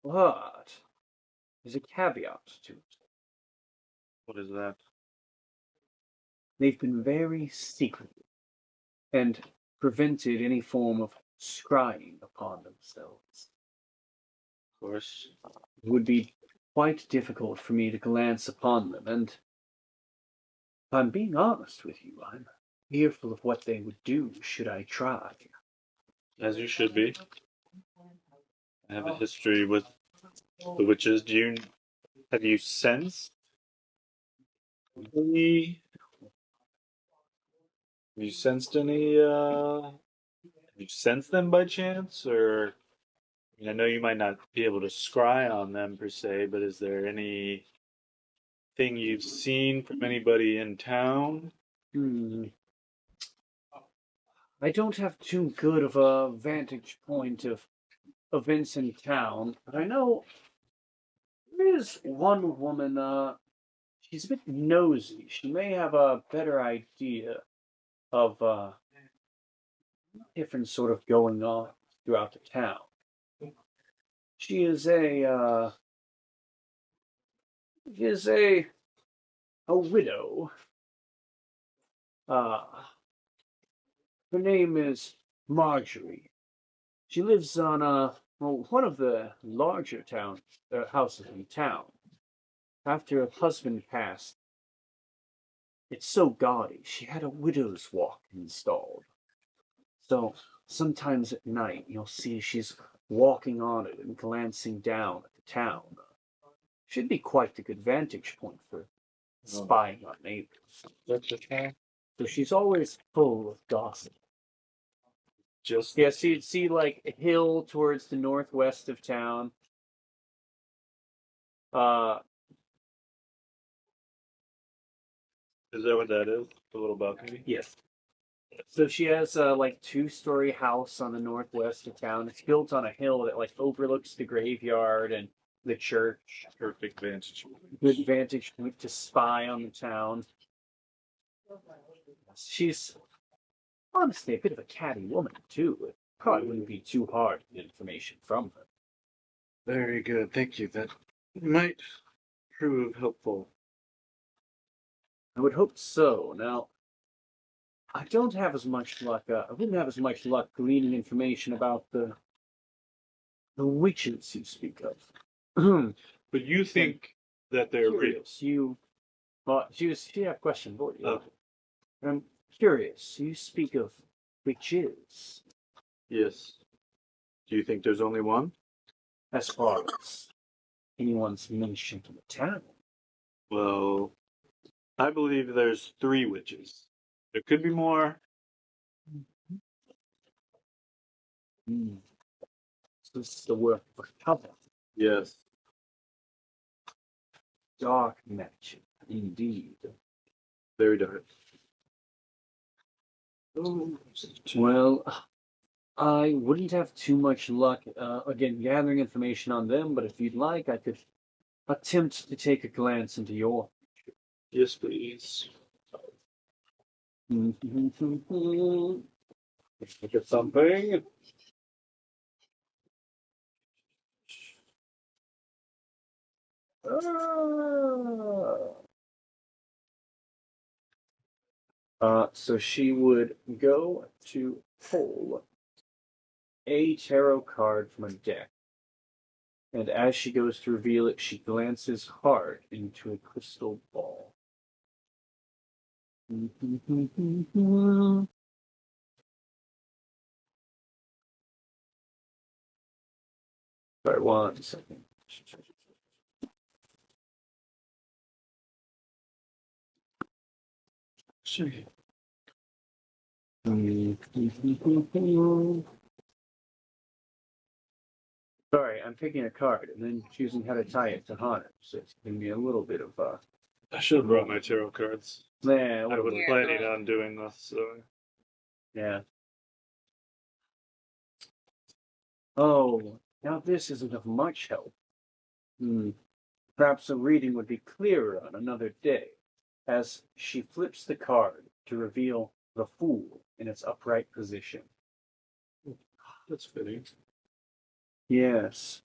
But there's a caveat to it. What is that? They've been very secretive and prevented any form of scrying upon themselves. Of course. It would be quite difficult for me to glance upon them, and if I'm being honest with you, I'm fearful of what they would do should I try. As you should be. I have a history with the witches. Have you sensed any? Have you sensed any? Have you sensed them by chance, or? I mean, I know you might not be able to scry on them per se, but is there anything you've seen from anybody in town? I don't have too good of a vantage point of events in town, but I know there is one woman, she's a bit nosy. She may have a better idea of different sort of going on throughout the town. She is a widow. Uh, Her name is Marjorie. She lives on one of the larger houses in town. After her husband passed, it's so gaudy. She had a widow's walk installed. So sometimes at night you'll see she's walking on it and glancing down at the town. Should be quite a good vantage point for spying on neighbors. So she's always full of gossip. Just Yeah, so you'd see like a hill towards the northwest of town. Uh, Is that what that is? The little balcony? yes. So she has a like two-story house on the northwest of town. It's built on a hill that like overlooks the graveyard and the church. Perfect vantage. Good vantage point to spy on the town. She's honestly a bit of a catty woman too. It probably wouldn't be too hard to get information from her. Very good. Thank you. That might prove helpful. I would hope so. Now, I don't have as much luck. I wouldn't have as much luck gleaning information about the witches you speak of. But you think that they're real? Curious, you. Well, she had a question for you. Oh. I'm curious. You speak of witches Yes. Do you think there's only one? as far as anyone's mentioned in the town. Well, I believe there's 3 witches. There could be more. So this is the work of a coven. Yes. Dark magic, indeed. Very dark. Well, I wouldn't have too much luck, again, gathering information on them, but if you'd like, I could attempt to take a glance into your. Yes, please. Look Look at something. So she would go to pull a tarot card from a deck. And as she goes to reveal it, she glances hard into a crystal ball. Sorry, 1 second. Sorry, I'm picking a card and then choosing how to tie it to Hana. So it's giving me a little bit of I should have brought my tarot cards. yeah, I was Yeah. planning on doing this, so. yeah. Oh, now this isn't of much help. Perhaps a reading would be clearer on another day. as she flips the card to reveal the Fool in its upright position. That's fitting. Yes,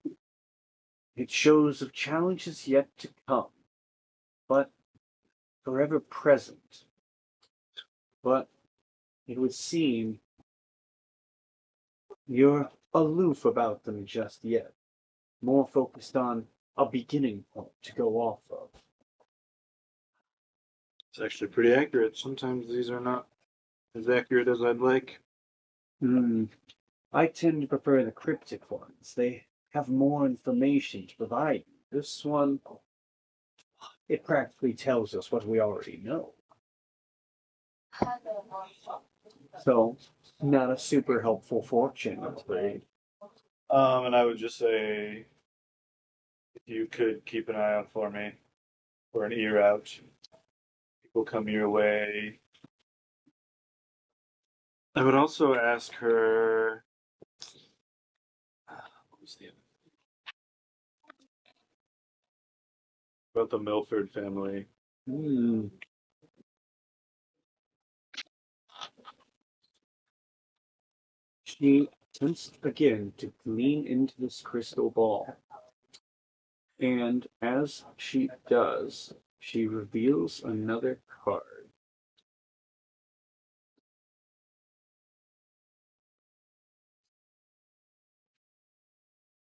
it shows of challenges yet to come, but forever present. But it would seem you're aloof about them just yet, more focused on a beginning point to go off of. It's actually pretty accurate. Sometimes these are not as accurate as I'd like. Hmm. I tend to prefer the cryptic ones. They have more information to provide you. This one, it practically tells us what we already know. So, not a super helpful fortune, I'm afraid. And I would just say, if you could keep an eye out for me, or an ear out. People come your way. I would also ask her. What was the about the Milford family? Hmm. She attempts again to lean into this crystal ball. And as she does, she reveals another card.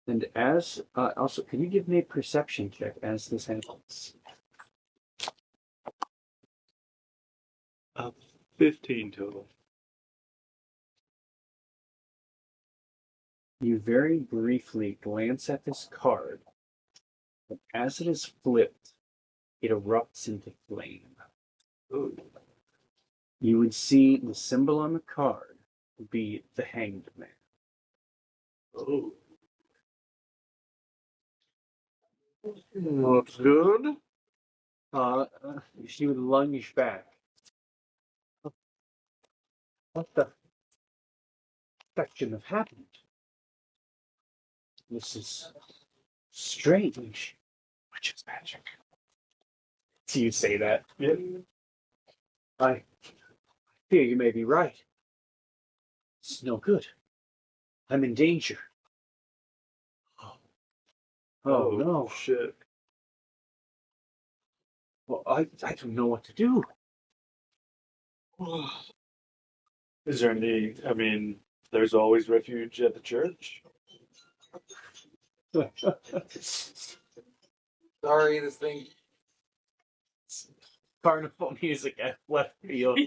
And as also, can you give me a perception check as this happens? 15 total. You very briefly glance at this card, but as it is flipped, it erupts into flame. Ooh. You would see the symbol on the card would be the Hanged Man. Oh. Looks good. Uh, she would lunge back. What the heck should have happened? This is strange. Witch's magic. Do you say that? Yeah. I fear you may be right. It's no good. I'm in danger. Oh no. Shit. Well, I don't know what to do. Is there any? I mean, there's always refuge at the church. Sorry, this thing. Carnival music at left field.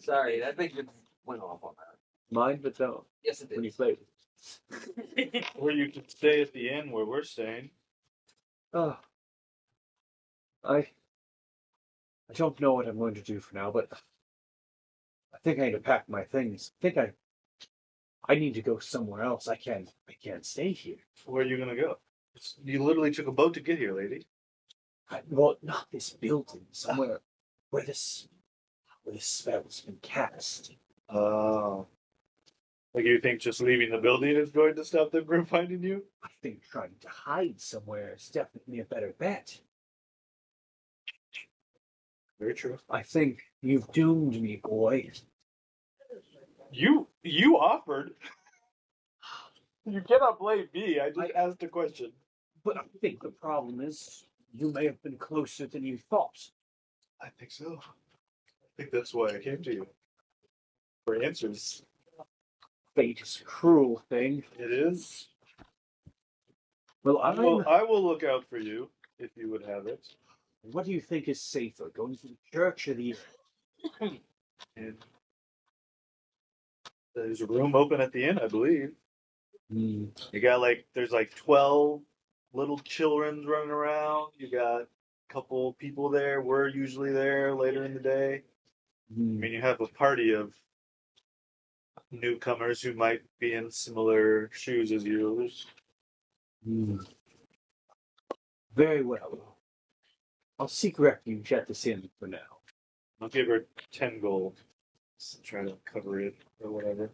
Sorry, that thing just went off on that. Mine, but don't. Yes, it When you did. played. Or you could stay at the inn where we're staying. Oh, I don't know what I'm going to do for now, but I think I need to pack my things. I need to go somewhere else. I can't stay here. Where are you gonna go? You literally took a boat to get here, lady. Well, not this building. Somewhere where this spell's been cast. Oh. Like you think just leaving the building is going to stop them from finding you? I think trying to hide somewhere is definitely a better bet. Very true. I think you've doomed me, boy. You offered. You cannot blame me. I just asked a question. But I think the problem is you may have been closer than you thought. I think so. I think that's why I came to you. For answers. Fate is a cruel thing. It is. Well, I will look out for you if you would have it. what do you think is safer, going to the church or the inn? And there's a room open at the inn, I believe. You got there's 12 little children running around. You got a couple people there. We're usually there later in the day. I mean, you have a party of newcomers who might be in similar shoes as yours. Very well. I'll seek refuge at this inn for now. I'll give her 10 gold. Try to cover it or whatever.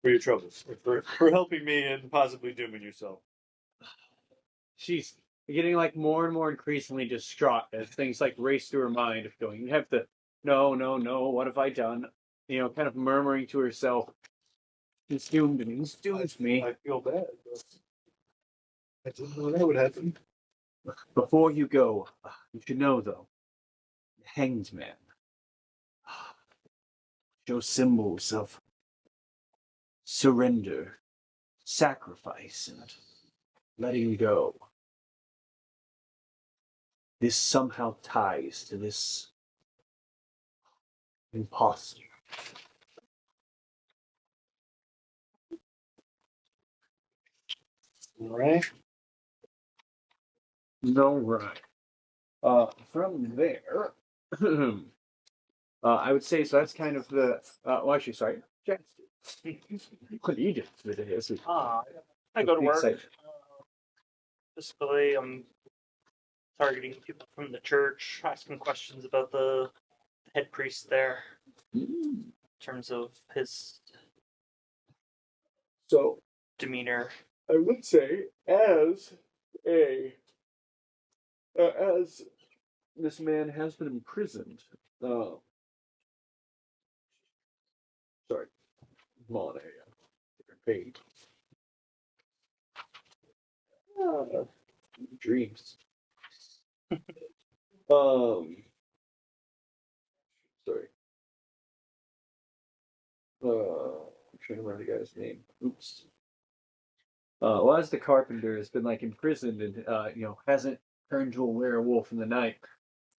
For your troubles. Or for helping me and possibly dooming yourself. She's getting like more and more increasingly distraught as things like race through her mind of going, you have to, no, no, no, what have I done? You know, kind of murmuring to herself, he's doomed me, he's doomed me. I feel bad. I didn't know that would happen. Before you go, you should know though, the hanged man shows symbols of surrender, sacrifice, and letting go. This somehow ties to this imposter. Right? No, right. From there, I would say so. That's kind of the. Well, actually, sorry, Jets. What you did today? This week? I go to work. Excited. Basically, I'm targeting people from the church, asking questions about the head priest there, in terms of his So demeanor. I would say, as a as this man has been imprisoned. Sorry, I'm on a different page. Dreams. Sorry. I'm trying to remember the guy's name. Oops. Well, as the carpenter has been like imprisoned and hasn't turned to a werewolf in the night,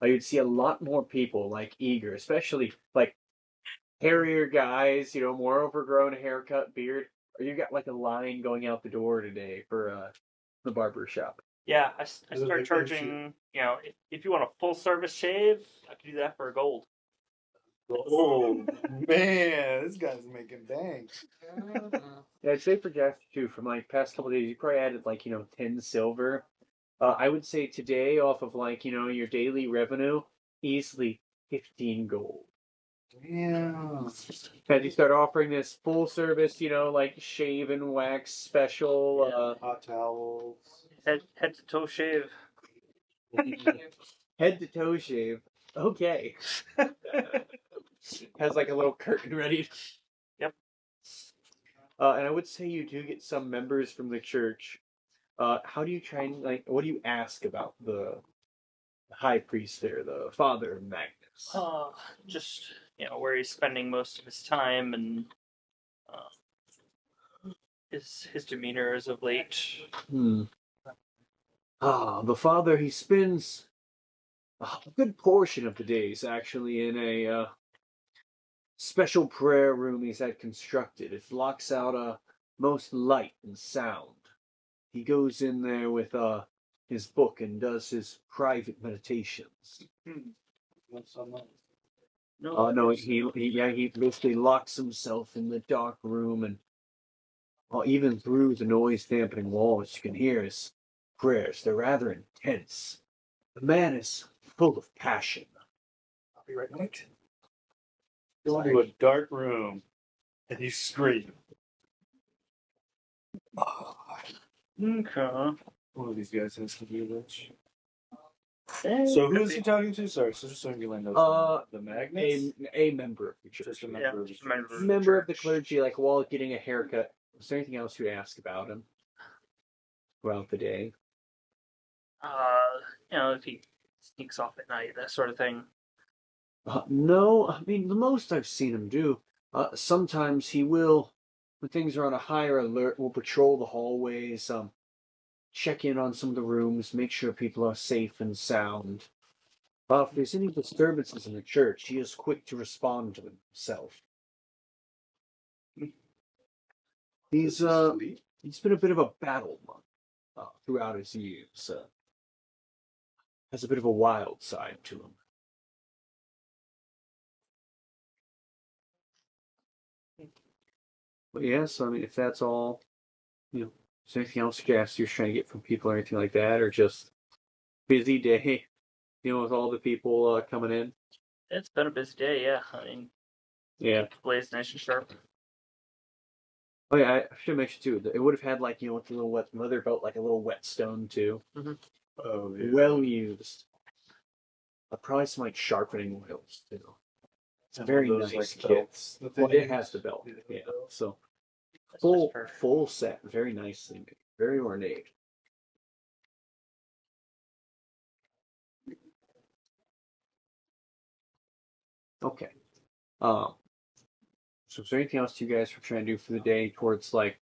you'd see a lot more people like eager, especially like hairier guys, more overgrown haircut, beard. Or you got like a line going out the door today for the barber shop. Yeah, I start charging. If you want a full service shave, I could do that for a gold. Oh man, this guy's making bank. Yeah, I'd say for Jeff too. From like past couple days, you probably added like 10 silver. I would say today, off of like your daily revenue, easily 15 gold. Yeah. As you start offering this full service, like shave and wax special, Hot towels. Head to toe shave. head to toe shave. Okay. Has like a little curtain ready. Yep. And I would say you do get some members from the church. How do you try and what do you ask about the high priest there, the Father Magnus? Just where he's spending most of his time and his demeanor as of late. The Father, he spends a good portion of the days actually in a special prayer room he's had constructed. It blocks out most light and sound. He goes in there with his book and does his private meditations. That's so nice. No, he basically locks himself in the dark room, and even through the noise dampening walls, you can hear his prayers. They're rather intense. The man is full of passion. I'll be right back. Go into a dark room and you scream. Okay. One of these guys has to be rich. Eh, So who could is be. he talking to? Sorry, so just so Galen knows. The Magnets? A member of the church. Just a Yeah, member of the just a member of the Member of the church. clergy, like while getting a haircut. Is there anything else you ask about him throughout the day? If he sneaks off at night, that sort of thing. No, I mean, the most I've seen him do, sometimes he will, when things are on a higher alert, will patrol the hallways, check in on some of the rooms, make sure people are safe and sound. If there's any disturbances in the church, he is quick to respond to them himself. He's been a bit of a battle monk throughout his years. Has a bit of a wild side to him. But yes, I mean, if that's all, is there anything else you're trying to get from people or anything like that, or just busy day, with all the people coming in? It's been a busy day, yeah. I mean, Yeah. blaze nice and sharp. Oh yeah, I should mention too. It would have had like with the little wet leather belt, like a little whetstone too. Mm-hmm. Oh, yeah. well used. Probably some like sharpening wheels too. It's And very one of those, nice like, kit. belts that they Well, it use. has the belt. Yeah, Yeah. belt. So That's full perfect. full set, very nicely made, very ornate. Okay. So is there anything else you guys are trying to do for the day towards like,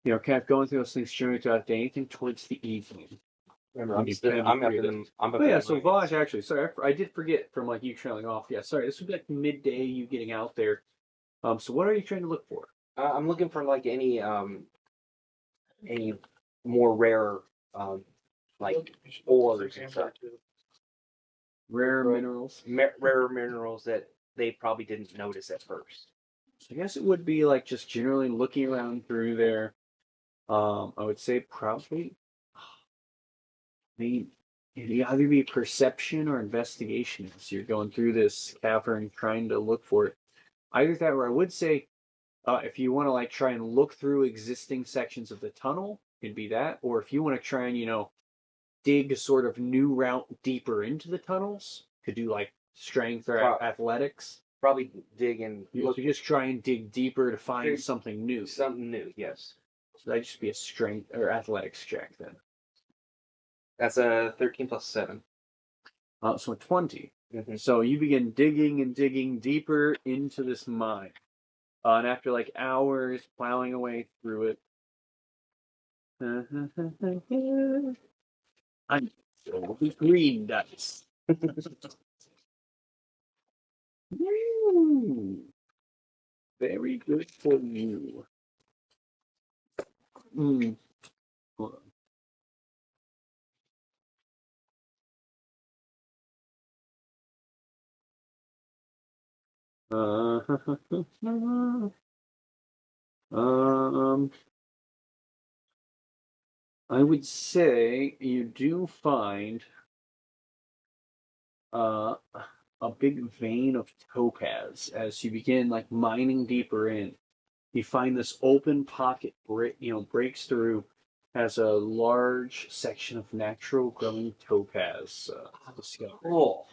kind of going through those things during throughout the day, anything towards the evening? Remember, When I'm you still. kind of I'm up agree in that- the. I'm up Oh in yeah, the so mines. Vaj actually, sorry, I did forget from like you trailing off. Yeah, sorry, this would be like midday, you getting out there. So what are you trying to look for? I'm looking for like any more rare like ores and stuff. Rare minerals. Rare minerals that they probably didn't notice at first. So I guess it would be like just generally looking around through there. I would say probably. I mean, it'd either be perception or investigation as you're going through this cavern trying to look for it. Either that, or I would say, if you want to like try and look through existing sections of the tunnel, it'd be that. Or if you want to try and dig a sort of new route deeper into the tunnels, could do like strength or athletics. Probably dig and So you just try and dig deeper to find Dig- something new. something new. Yes, So that'd just be a strength or athletics check then. that's a 13 plus 7. So 20. Mm-hmm. So you begin digging and digging deeper into this mine. And after like hours plowing away through it, I'm green dice. Woo! Very good for you. Hold on. I would say you do find a big vein of topaz as you begin like mining deeper in. You find this open pocket breaks through, has a large section of natural growing topaz discovered. Cool.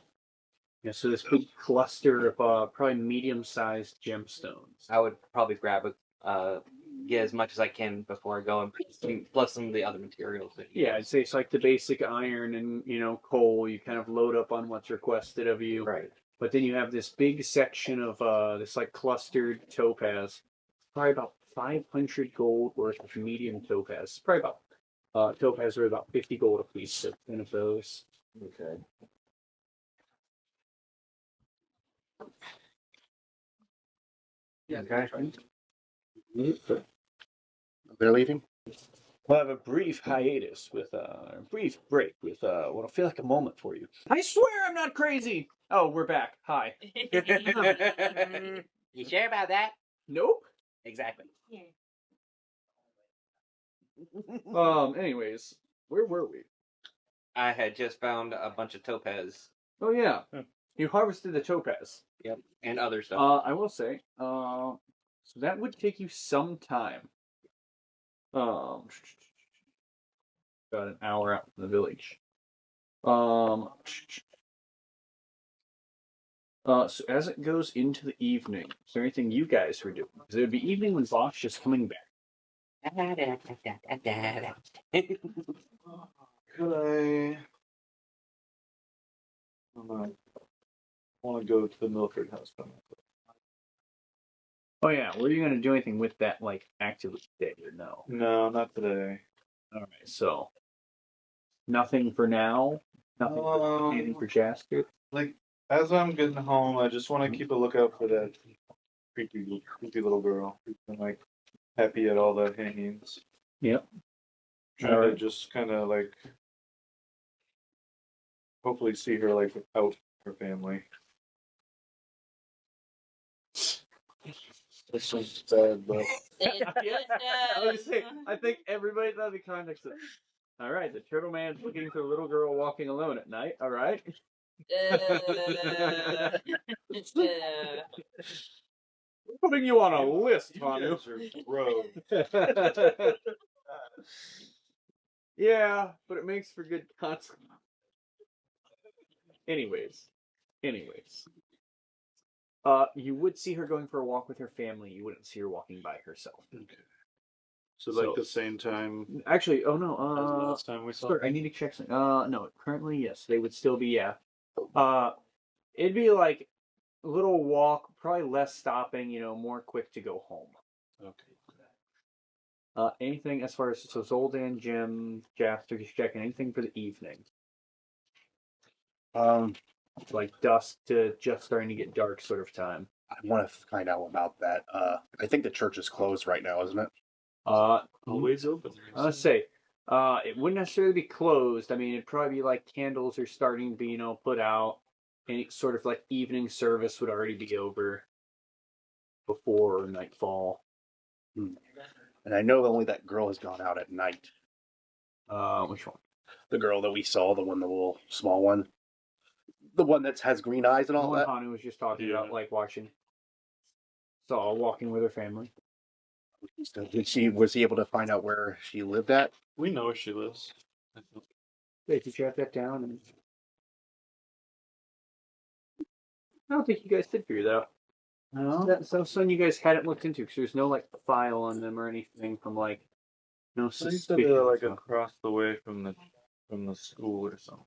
Yeah, so this big cluster of probably medium-sized gemstones. I would probably grab get as much as I can before I go, and plus some of the other materials. Yeah, I'd say it's like the basic iron and coal. You kind of load up on what's requested of you. Right. But then you have this big section of this like clustered topaz, probably about 500 gold worth of medium topaz. Probably about topaz are about 50 gold a piece. So 10 of those. Okay. Yeah. Okay. They're leaving? We'll have a brief hiatus with a brief break with what'll feel like a moment for you. I swear I'm not crazy. Oh, we're back. Hi. You sure about that? Nope. Exactly. Anyways, where were we? I had just found a bunch of topaz. Oh yeah, you harvested the topaz. Yep. And other stuff. I will say, so that would take you some time. About an hour out from the village. So as it goes into the evening, is there anything you guys were doing? Because it would be evening when Vox is coming back. Could I? I don't know. I want to go to the Milford house. Oh yeah, were you gonna do anything with that, like actively today or no? No, not today. All right, so nothing for now. Anything for Jasker. Like, as I'm getting home, I just want to keep a lookout for that creepy little girl who's been like happy at all the hangings. Yep. Trying to Alright. just kind of like hopefully see her like without her family. This is sad, but I was saying, I think everybody knows the context of. All right, the turtle man's looking for a little girl walking alone at night. All right. Putting you on a list, you Manu. guys are gross. Yeah, Yeah, but it makes for good content. Anyways. You would see her going for a walk with her family. You wouldn't see her walking by herself. Okay. So like the same time Actually, oh no, as the last time we saw. sorry, I need to check something. No, currently yes, they would still be it'd be like a little walk, probably less stopping. More quick to go home. Okay. Anything as far as so Zoldan, Jim, Jasper, just checking anything for the evening, Um, like dusk to just starting to get dark sort of time. I want to find out about that. I think the church is closed right now, isn't it? Always open. Let's say, it wouldn't necessarily be closed. I mean, it'd probably be like candles are starting to be, put out. Any sort of like evening service would already be over before nightfall. And I know only that girl has gone out at night. Which one? The girl that we saw, the little small one. The one that has green eyes and The all one that. Hanu was just talking Yeah. about, like watching. Saw walking with her family. So was he able to find out where she lived at? We know where she lives. Wait, did you have that down? I don't think you guys did figure that out. No. That's something you guys hadn't looked into because there's no like file on them or anything from like no I think suspicion. that they're like stuff. across the way from the school or something.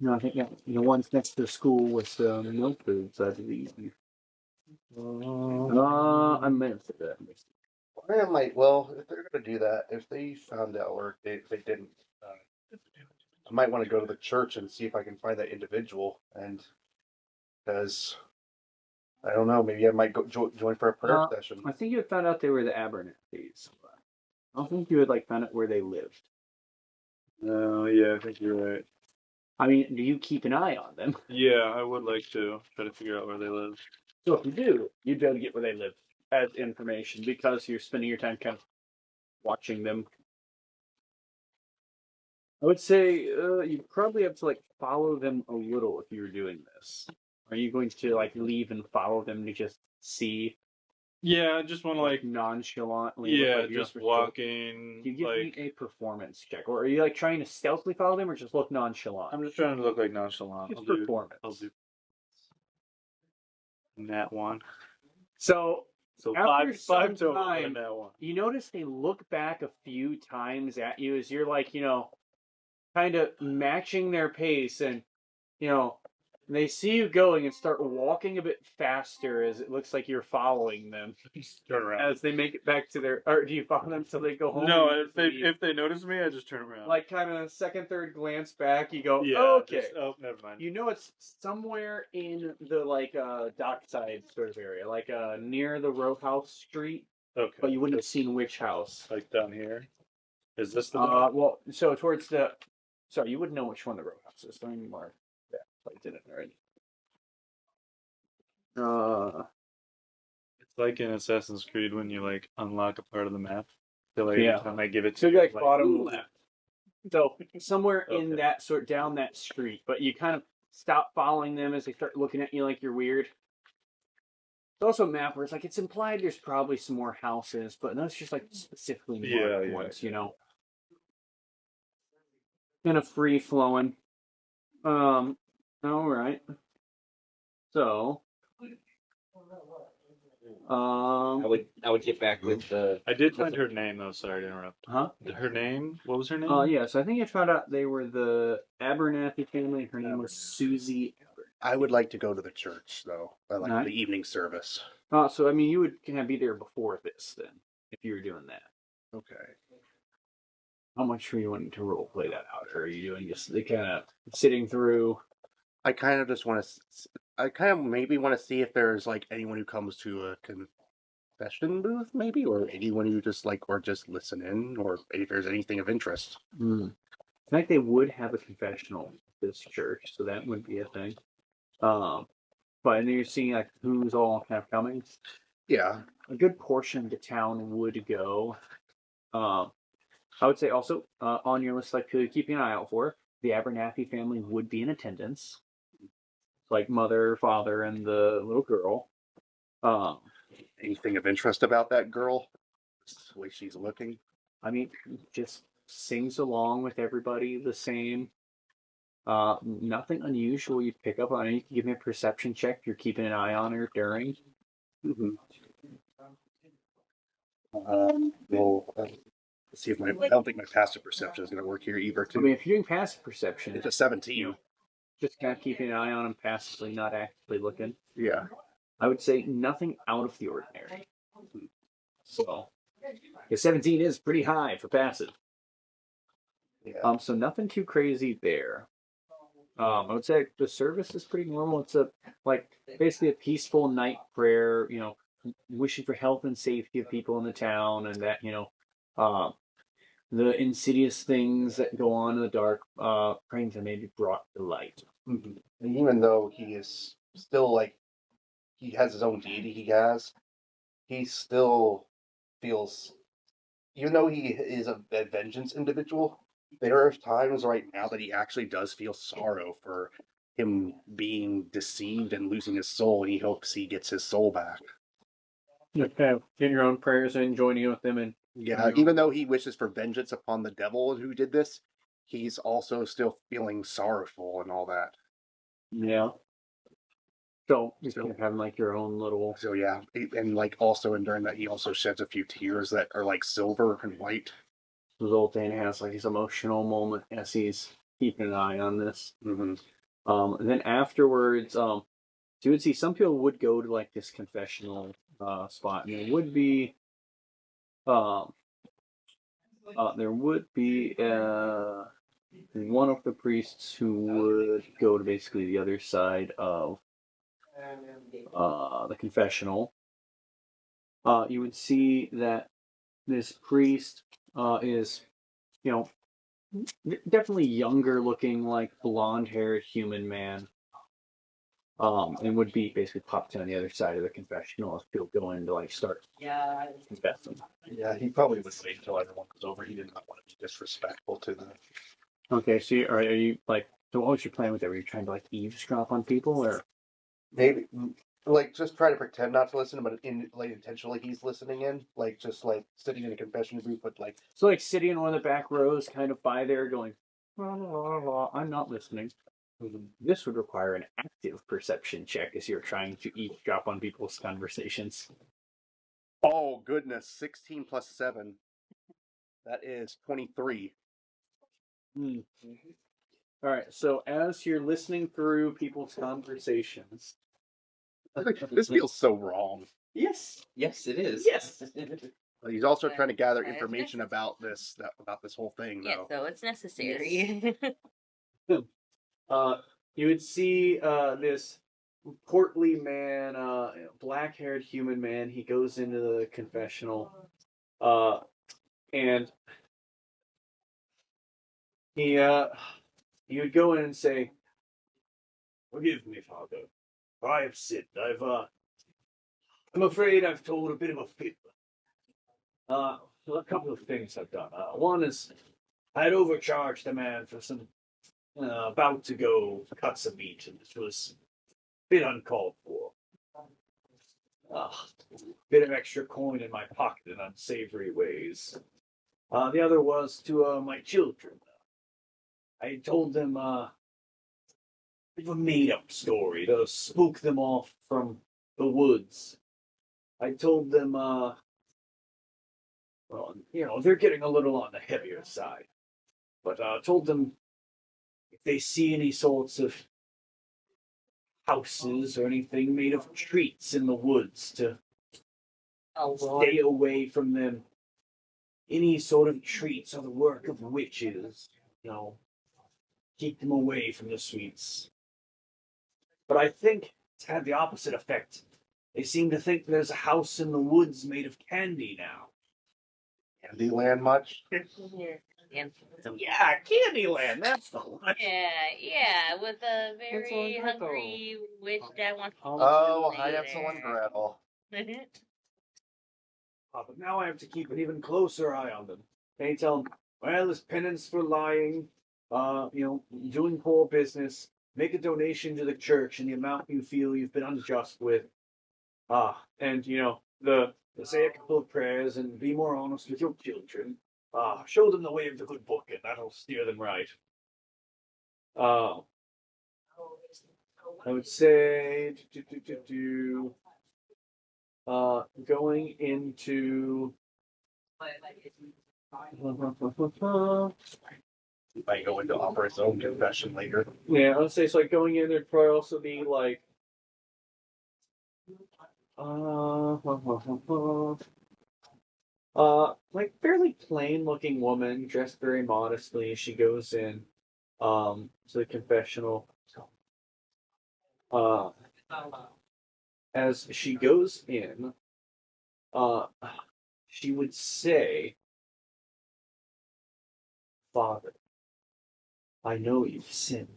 No, I think the ones next to the school was milk foods, I believe. I may have said that. I might. Well, if they're gonna do that, if they found out or if they didn't, I might want to go to the church and see if I can find that individual. And because I don't know, maybe I might go join for a prayer session. I think you had found out they were the Abernethys. I don't think you had like found out where they lived. Oh, yeah, I think you're right. I mean, do you keep an eye on them? Yeah, I would like to try to figure out where they live. So if you do, you'd be able to get where they live as information because you're spending your time kind of watching them. I would say you probably have to like follow them a little if you were doing this. Are you going to like leave and follow them to just see Yeah, I just want to like nonchalantly? yeah, like you're just for- walking. Do you give like me a performance check, or are you like trying to stealthily follow them, or just look nonchalant? I'm just trying to look like nonchalant. It's performance. I'll do that one. So So after five some total time, on that one. you notice they look back a few times at you as you're like, kind of matching their pace, and they see you going and start walking a bit faster as it looks like you're following them Turn around. as they make it back to their. Or do you follow them till they go home? No, or you just leave? if they notice me, I just turn around. Like kind of second, third glance back, you go, yeah, okay. oh, never mind. You know it's somewhere in the like dockside sort of area, like near the row house street, Okay. but you wouldn't have seen which house. Like down here. Is this the dock? Well, so towards the. Sorry, you wouldn't know which one the row house is. Don't even mark that. I did it already. It's like in Assassin's Creed when you like unlock a part of the map. So like Yeah. every time I give it So to you you, like bottom left. So somewhere in Okay. that down that street, but you kind of stop following them as they start looking at you like you're weird. There's also a map where it's like it's implied there's probably some more houses, but that's just like specifically marked Yeah, ones, Kind of free flowing. All right. So, I would get back with the. I did find her name though. Sorry to interrupt. huh? Her name? What was her name? Yes, I think I found out they were the Abernathy family. Her name was Susie. I would like to go to the church though. I like Alright. the evening service. So I mean, you would kind of be there before this then, if you were doing that. Okay. How much were you wanting to role play that out, or are you doing just the kind of sitting through? I kind of just want to. I kind of maybe want to see if there's like anyone who comes to a confession booth, maybe, or anyone who just like, or just listen in, or if there's anything of interest. In fact, they would have a confessional at this church, so that would be a thing. But then you're seeing like who's all kind of coming. Yeah. A good portion of the town would go. I would say also on your list, like keeping an eye out for, the Abernathy family would be in attendance, like mother, father, and the little girl. Anything of interest about that girl? The way she's looking. I mean, just sings along with everybody the same. Nothing unusual you pick up on. You can give me a perception check if you're keeping an eye on her during. Mm-hmm. Well, let's see if I don't think my passive perception is going to work here either. I mean, if you're doing passive perception, It's a 17. You know, just kind of keeping an eye on him passively, not actively looking. Yeah. I would say nothing out of the ordinary. So, yeah, 17 is pretty high for passive. Yeah. So nothing too crazy there. I would say the service is pretty normal. It's basically a peaceful night prayer, wishing for health and safety of people in the town, and that, the insidious things that go on in the dark, praying to may be brought to light. Mm-hmm. And even though he is still he has his own deity he still feels, even though he is a vengeance individual, there are times right now that he actually does feel sorrow for him being deceived and losing his soul, and he hopes he gets his soul back. Okay, get your own prayers and joining in with them, and yeah, even though he wishes for vengeance upon the devil who did this, he's also still feeling sorrowful and all that. Yeah. So you can have your own little. So yeah, and also, and during that, he also sheds a few tears that are silver and white. Zoltan has his emotional moment as he's keeping an eye on this. Mm-hmm. And then afterwards, so you would see some people would go to this confessional spot, and there would be one of the priests who would go to basically the other side of the confessional. You would see that this priest is, definitely younger looking, blonde-haired human man. And would be basically popped on the other side of the confessional if people go in to start confessing. Yeah, he probably would wait until everyone was over. He did not want to be disrespectful to them. Okay, so are you so what was your plan with that? Were you trying to eavesdrop on people, or maybe just try to pretend not to listen, but intentionally he's listening in, just sitting in a confession booth, but so sitting in one of the back rows, kind of by there, going, la, la, la, la, I'm not listening. This would require an active perception check as you're trying to eavesdrop on people's conversations. Oh goodness, 16 plus 7. That is 23. All right, so as you're listening through people's conversations, this feels so wrong. Yes, it is. Yes. He's also trying to gather information about this whole thing, though. Yeah, so it's necessary. You would see this portly man, black-haired human man. He goes into the confessional, and he would go in and say, Forgive me, Father. I have sinned. I'm afraid I've told a bit of a fib. A couple of things I've done. One is I had overcharged a man for some about to go cut some meat, and this was a bit uncalled for. Bit of extra coin in my pocket in unsavory ways. The other was to my children. I told them a made-up story to spook them off from the woods. I told them, they're getting a little on the heavier side. But I told them if they see any sorts of houses or anything made of treats in the woods to stay away from them. Any sort of treats are the work of witches, keep them away from the sweets. But I think it's had the opposite effect. They seem to think there's a house in the woods made of candy now. Candyland much? Yeah, Candyland, that's the one. Yeah, with a very hungry witch that wants to Oh, Hansel and Gretel. But now I have to keep an even closer eye on them. They tell them, well, as penance for lying, doing poor business, make a donation to the church in the amount you feel you've been unjust with. And say a couple of prayers and be more honest with your children. Show them the way of the good book, and that'll steer them right. I would say going into He might go into offer his own confession later. yeah, I would say it's like going in there'd probably also be like like fairly plain looking woman dressed very modestly. She goes in to the confessional. As she goes in, she would say, "Father, I know you've sinned.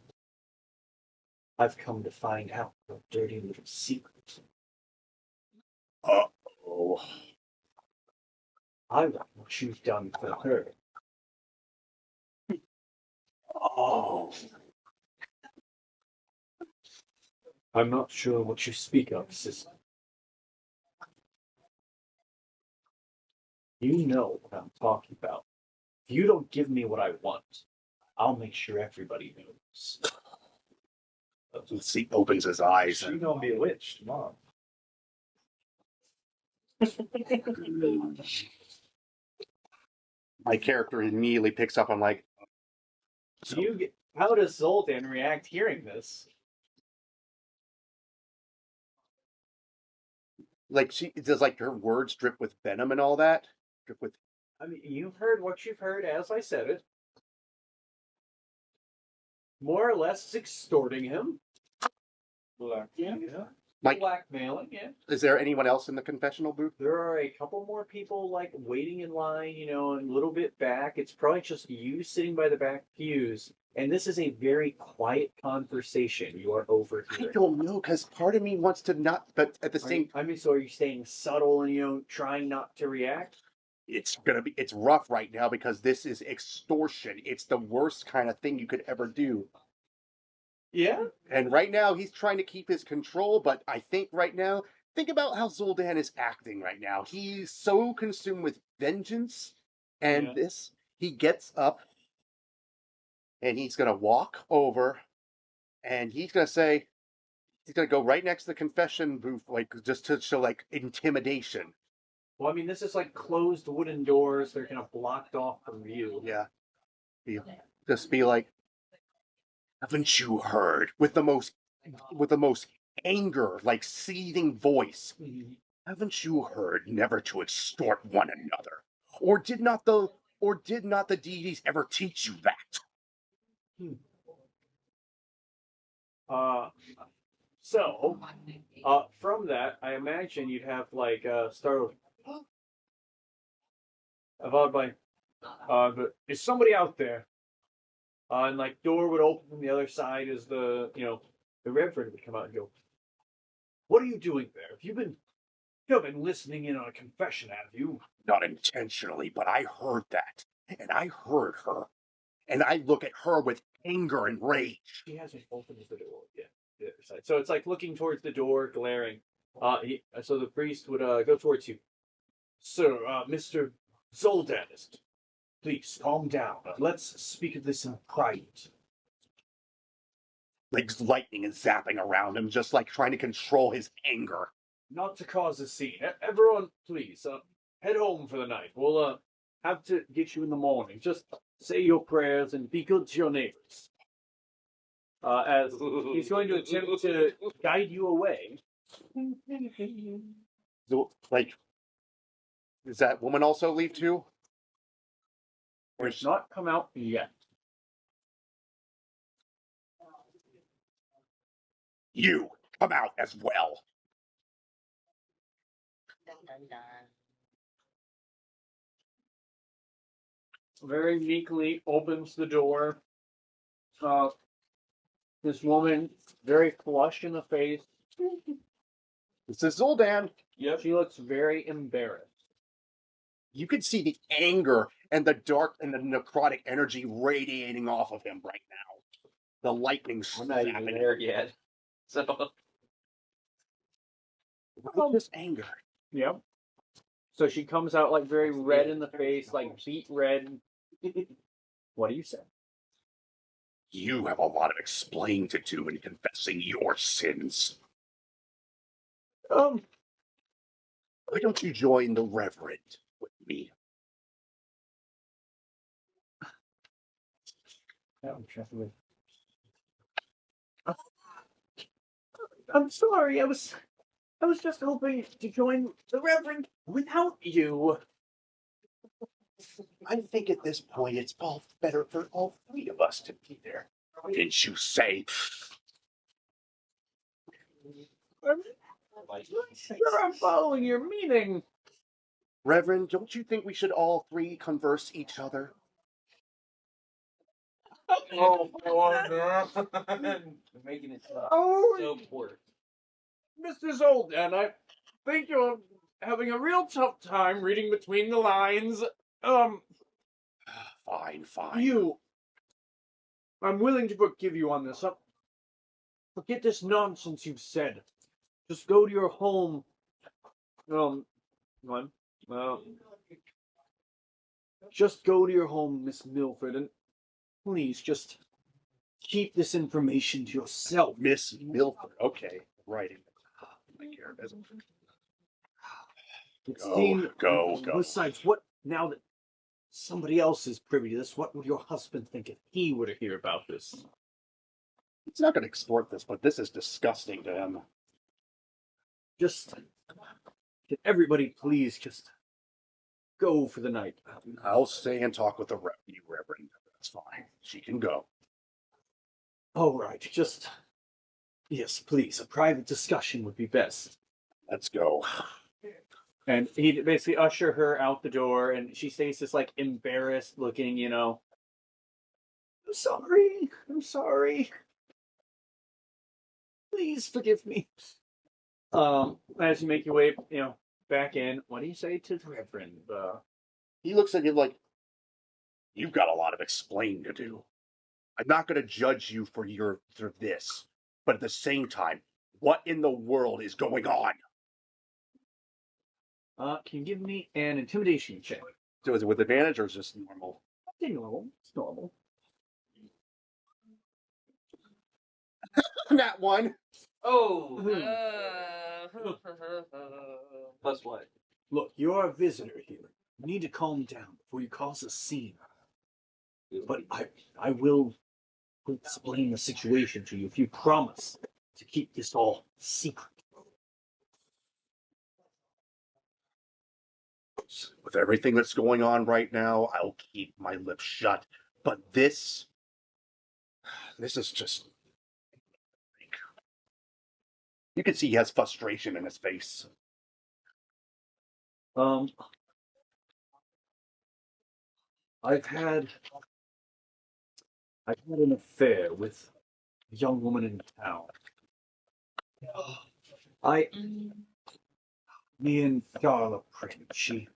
I've come to find out your dirty little secret. Uh-oh. I know what you've done for her." Oh. "I'm not sure what you speak of, sister. You know what I'm talking about. If you don't give me what I want, I'll make sure everybody knows." He opens his eyes She and gonna be a witch tomorrow. my character immediately picks up on like, How does Zoltan react hearing this? like she does like her words drip with venom and all that. Drip with I mean, you've heard what you've heard as I said it. More or less extorting him. Yeah. Mike, Blackmailing, yeah. is there anyone else in the confessional booth? There are a couple more people like waiting in line, you know, and a little bit back. It's probably just you sitting by the back pews. And this is a very quiet conversation you are I overhearing. don't know, because part of me wants to not, but at the same, So are you staying subtle and, you know, trying not to react? it's rough right now because this is extortion. It's the worst kind of thing you could ever do. Yeah. And right now he's trying to keep his control, but I think right now, think about how Zoldan is acting right now. He's so consumed with vengeance and Yeah. this. He gets up and he's gonna walk over and he's gonna say, he's gonna go right next to the confession booth, like just to show like intimidation. Well, I mean, this is like closed wooden doors. They're kind of blocked off from view. Yeah. Just be like, haven't you heard? With the most anger, like seething voice. Haven't you heard never to extort one another? Or did not the deities ever teach you that? So, from that, I imagine you'd have like startled, followed by, but is somebody out there? And like door would open from the other side as the the Reverend would come out and go, "What are you doing there? You've been listening in on a confession, have you?" Not intentionally, but I heard that. And I heard her. And I look at her with anger and rage. She hasn't opened the door yet. The other side. So it's like looking towards the door, glaring. So the priest would go towards you. "Sir, Mr. Zoldanist, please calm down. Let's speak of this in private." Like lightning is zapping around him, just like trying to control his anger. "Not to cause a scene. Everyone, please, head home for the night. We'll have to get you in the morning. Just say your prayers and be good to your neighbors." As he's going to attempt to guide you away. So, like, does that woman also leave too? Or It's not come out yet. you come out as well. Dun, dun, dun. Very meekly opens the door. This woman, very flushed in the face. This is Zoldan. Yep. She looks very embarrassed. You can see the anger and the dark and the necrotic energy radiating off of him right now. The lightning I'm not even snapping. there yet. So Just anger. Yep. So she comes out like very red in the face, like beet red. What do you say? You have a lot of explaining to do in confessing your sins. Um, Why don't you join the Reverend with me? I'm sorry. I was just hoping to join the Reverend without you. I think at this point it's all better for all three of us to be there. Didn't you say? I'm sure I'm following your meaning. Reverend, don't you think we should all three converse each other? Oh, making it Oh, so poor. Mr. Zoldan, I think you're having a real tough time reading between the lines. Fine, fine. I'm willing to forgive you on this. Forget this nonsense you've said. Just go to your home. One. Just go to your home, Miss Milford, and please just keep this information to yourself. Miss Milford. Okay, writing. Take care of it. Go. Besides, what now that somebody else is privy to this, what would your husband think if he were to hear about this? He's not going to extort this, but this is disgusting to him. Just can everybody please just go for the night? I'll stay and talk with the Reverend. That's fine. She can go. All right, just yes, please. A private discussion would be best. Let's go. And he basically usher her out the door, and she stays this like embarrassed looking, I'm sorry. Please forgive me. As you make your way, back in, what do you say to the Reverend? He looks at you like, you've got a lot of explaining to do. I'm not going to judge you for this, but at the same time, what in the world is going on? Can you give me an intimidation check? So is it with advantage or is this normal? I think normal. It's normal. That one. Oh. Plus what? Look, you're a visitor here. You need to calm down before you cause a scene. But I will explain the situation to you if you promise to keep this all secret. With everything that's going on right now, I'll keep my lips shut. But this is just. You can see he has frustration in his face. I've had an affair with a young woman in town. Me and Darla pretty.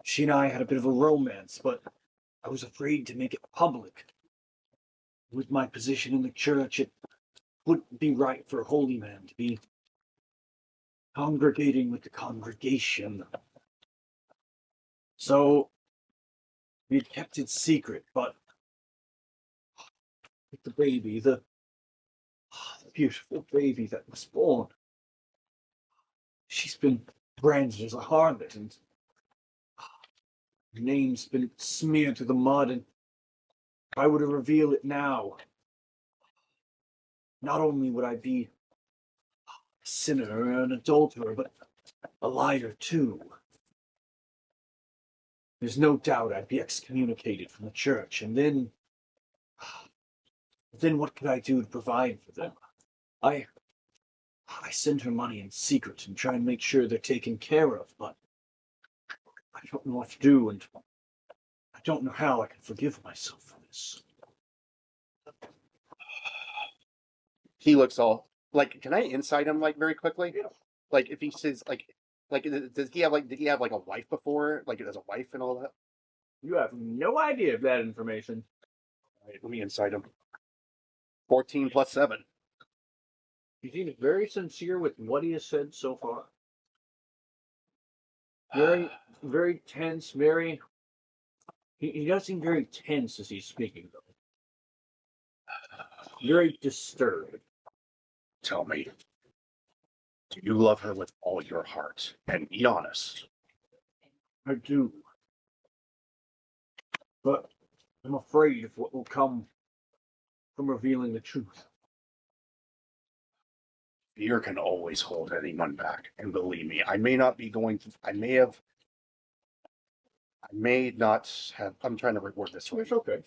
She and I had a bit of a romance, but I was afraid to make it public. With my position in the church, it wouldn't be right for a holy man to be congregating with the congregation. So we had kept it secret, but with the baby, the beautiful baby that was born, she's been branded as a harlot, and her name's been smeared to the mud, and if I were to reveal it now, not only would I be a sinner and an adulterer, but a liar too. There's no doubt I'd be excommunicated from the church, and then what could I do to provide for them? I send her money in secret and try and make sure they're taken care of, but I don't know what to do, and I don't know how I can forgive myself for this. He looks all like. Can I insight him like very quickly? Yeah. Like if he says like did he have a wife before? Like as a wife and all that? You have no idea of that information. All right, let me insight him. 14 plus 7. He seems very sincere with what he has said so far. Very, very tense, very... He does seem very tense as he's speaking, though. Very disturbed. Tell me, do you love her with all your heart? And be honest. I do. But I'm afraid of what will come from revealing the truth. Fear can always hold anyone back. And believe me, I may not have, I'm trying to reword this right. It's okay.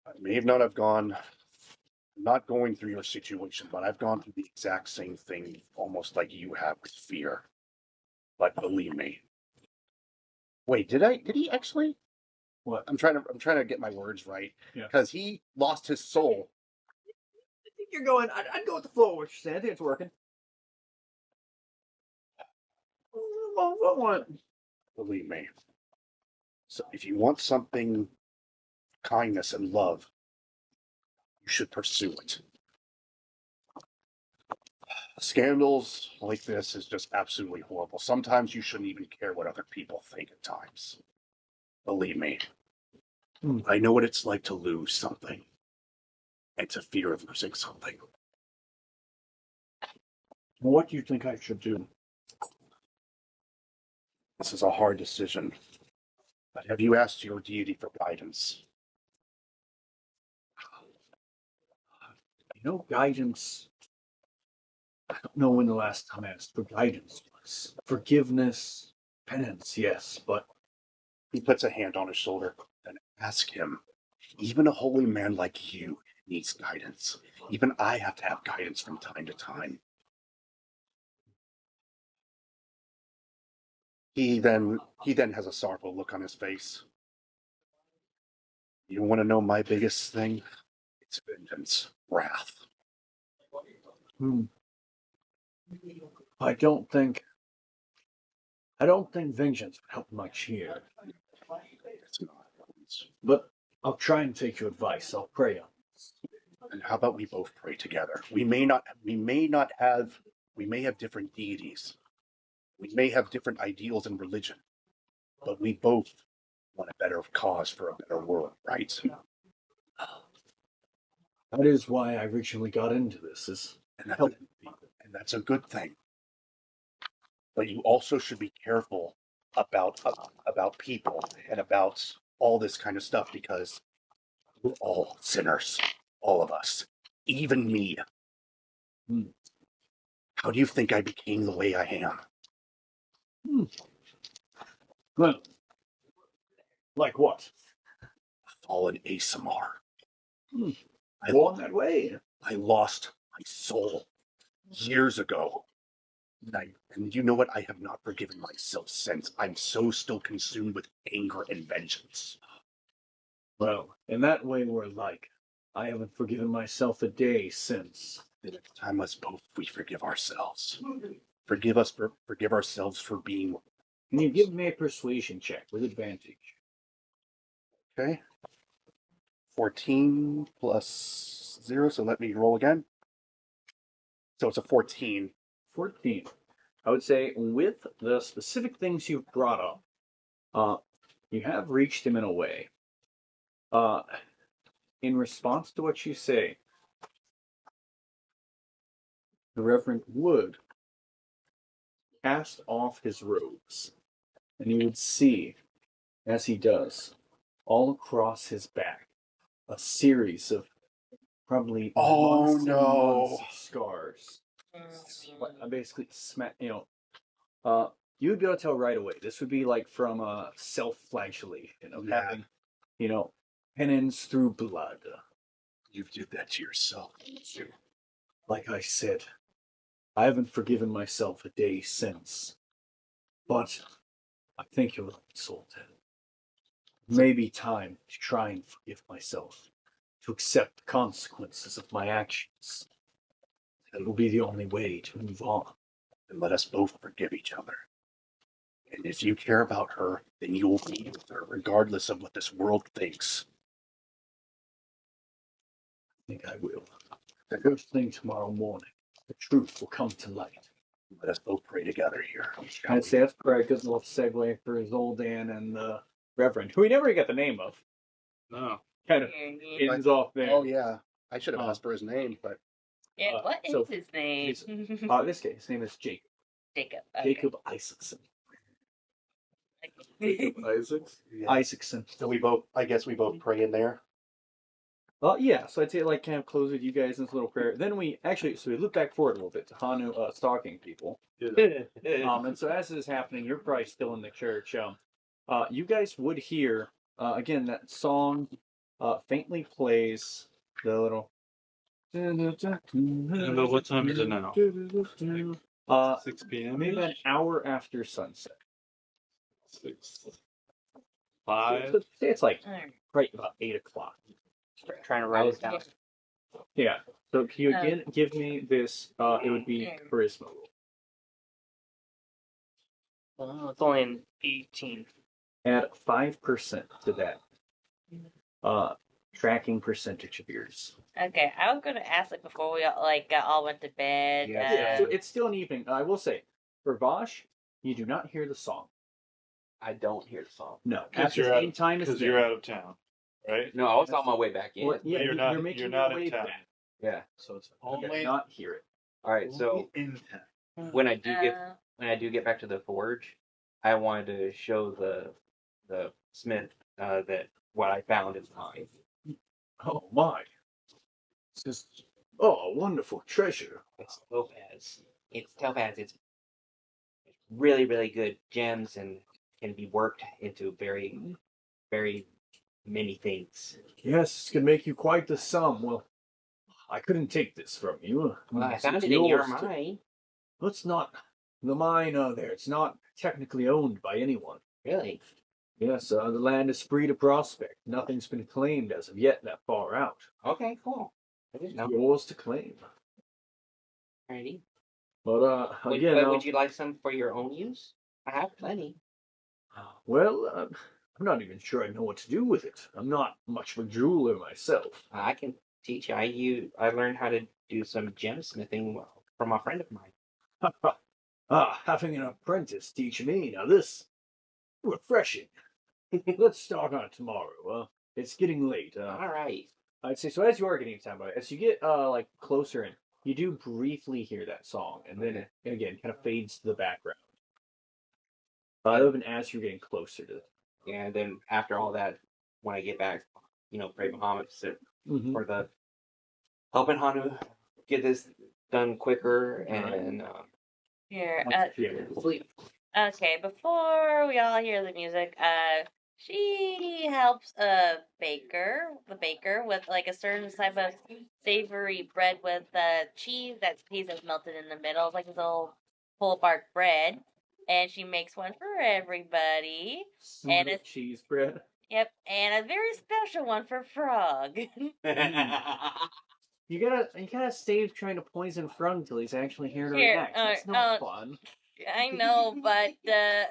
I may have not have gone, not going through your situation, but I've gone through the exact same thing, almost like you have with fear. But believe me. Wait, did he actually? What? I'm trying to get my words right. Yeah. Because he lost his soul. I think you're going... I'd go with the flow, what you're saying. I think it's working. What? Believe me. So if you want something, kindness and love, you should pursue it. Scandals like this is just absolutely horrible. Sometimes you shouldn't even care what other people think at times. Believe me. I know what it's like to lose something. And to fear of losing something. What do you think I should do? This is a hard decision. But have you asked your deity for guidance? Guidance. I don't know when the last time I asked for guidance was. Forgiveness, penance, yes, but He puts a hand on his shoulder and ask him. Even a holy man like you needs guidance. Even I have to have guidance from time to time. He then has a sorrowful look on his face. You want to know my biggest thing? It's vengeance, wrath. I don't think vengeance would help much here. It's not. But I'll try and take your advice. I'll pray on it. And how about we both pray together? We may have different deities. We may have different ideals in religion, but we both want a better cause for a better world, right? That is why I originally got into this, is helping people. And that's a good thing. But you also should be careful about people and about all this kind of stuff, because we're all sinners, all of us, even me. How do you think I became the way I am? Well, like what? A fallen ASMR. Go on that way. I lost my soul years ago. And you know what? I have not forgiven myself since. I'm so still consumed with anger and vengeance. Well, in that way we're alike. I haven't forgiven myself a day since. Then it's time us both we forgive ourselves. Forgive ourselves for being. Can you give me a persuasion check with advantage? Okay. 14 plus 0, so let me roll again. So it's a 14. 14. I would say with the specific things you've brought up, you have reached him in a way. In response to what you say, the Reverend would cast off his robes, and you would see, as he does, all across his back, a series of probably months and months of scars. Basically, you'd be able to tell right away. This would be like from self-flagellation of having, penance through blood. You did that to yourself. Like I said, I haven't forgiven myself a day since. But I think you're insulted. Maybe time to try and forgive myself, to accept the consequences of my actions. That will be the only way to move on. And let us both forgive each other. And if you care about her, then you will be with her, regardless of what this world thinks. I think I will. The first thing tomorrow morning, the truth will come to light. Let us both pray together here. shall I'd we? say that's correct. As a little segue for Zoldan and the Reverend, who we never get the name of. No. Kind of ends off there. Oh yeah, I should have asked for his name, but Yeah, what is so his name? in this case, his name is Jacob. Jacob. Okay. Jacob Isaacson. Isaacs? yeah. Isaacson. So I guess we both pray in there. Yeah, so I'd say like kind of close with you guys in this little prayer. Then we look back forward a little bit to Hanu stalking people. Yeah. And so as this is happening, you're probably still in the church. You guys would hear again that song faintly plays the little. But what time is it now? 6 p.m. Maybe about an hour after sunset. 6. 5. So say it's like right about 8 o'clock. Trying to write it down. Yeah. So can you again give me this? It would be charisma. Well, it's only an 18. Add 5% to that. Tracking percentage of yours. Okay, I was gonna ask like before we all went to bed. Yeah. So it's still an evening. I will say, for Vosh, you do not hear the song. I don't hear the song. No. Because At the same time as Because them. you're out of town, right? No, I was on my way back in. Well, yeah, But you're making you're your not way in town. back. Yeah. So it's You only do not hear it. All right. So in town. when I do get back to the forge, I wanted to show the smith that what I found is mine. Oh my! It's just a wonderful treasure. It's topaz. It's really, really good gems and can be worked into very, very many things. Yes, this can make you quite the sum. Well, I couldn't take this from you. Well, I It's found it in your yours to- mine. It's not the mine there. It's not technically owned by anyone. Really? Yes, the land is free to prospect. Nothing's been claimed as of yet that far out. Okay, cool. I didn't know. Yours to claim. Alrighty. But Would, again, but would you like some for your own use? I have plenty. well, I'm not even sure I know what to do with it. I'm not much of a jeweler myself. I can teach you. I learned how to do some gem smithing from a friend of mine. Having an apprentice teach me. Now this refreshing. Let's start on it tomorrow. It's getting late. All right. I'd say so. As you are getting time by it, as you get like closer in, you do briefly hear that song, and then it again kind of fades to the background. Even as you're getting closer to it. Yeah, and then after all that, when I get back, pray Muhammad for the helping Hanu get this done quicker and Here, sleep. okay, before we all hear the music, she helps the baker with like a certain type of savory bread with cheese that's melted in the middle, like this little pull apart bread, and she makes one for everybody. And it's cheese bread. Yep, and a very special one for Frog. You gotta save trying to poison Frog until he's actually here to Here, react. It's not fun. I know, but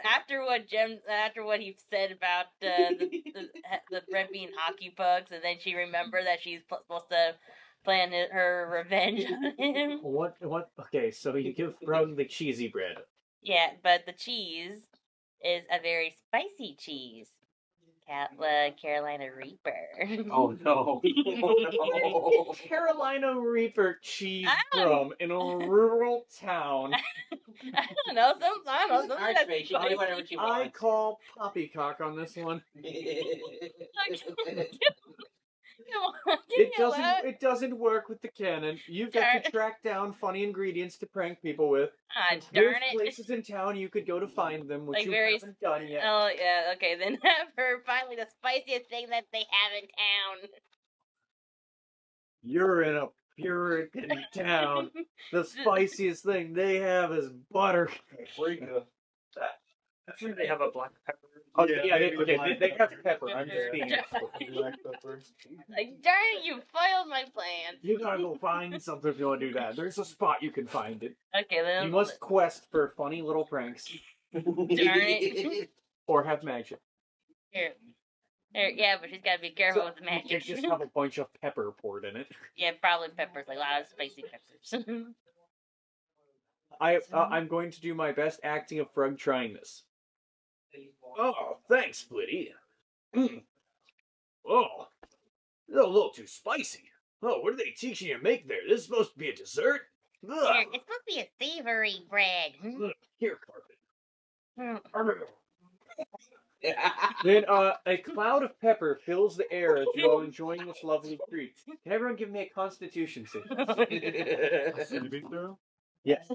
after what he said about the bread being hockey pucks, and then she remembered that she's supposed to plan her revenge on him. What? Okay, so you give Frog the cheesy bread. Yeah, but the cheese is a very spicy cheese. Carolina Reaper. Oh no! Carolina Reaper cheese from in a rural town. I don't know. Something that's Archmage, she can do whatever she I wants. call poppycock on this one. Come on, give me a laugh. It doesn't work with the canon. You've got to track down funny ingredients to prank people with. Ah, There's darn it. places in town you could go to find them, which Like you very- haven't done yet. Oh, yeah, okay, then have her finally the spiciest thing that they have in town. You're in a Puritan town. The spiciest thing they have is butter. I'm sure they have a black pepper. Oh, Yeah, yeah, maybe they black have pepper. I'm just being. Black pepper. Like, darn it, you foiled my plans. You gotta go find something if you want to do that. There's a spot you can find it. Okay, then. You must quest for funny little pranks Darn it. or have magic. Here, yeah, but she's gotta be careful with the You magic. can't just have a bunch of pepper poured in it. Yeah, probably peppers, like a lot of spicy peppers. I'm going to do my best acting of Frog trying this. Oh, thanks, Flitty. Oh, a little too spicy. Oh, what are they teaching you to make there? This is supposed to be a dessert? Here, Ugh. it's supposed to be a savory bread. Here, Carpet. Then a cloud of pepper fills the air as you're all enjoying this lovely treat. Can everyone give me a Constitution save? Saving throw? Yes.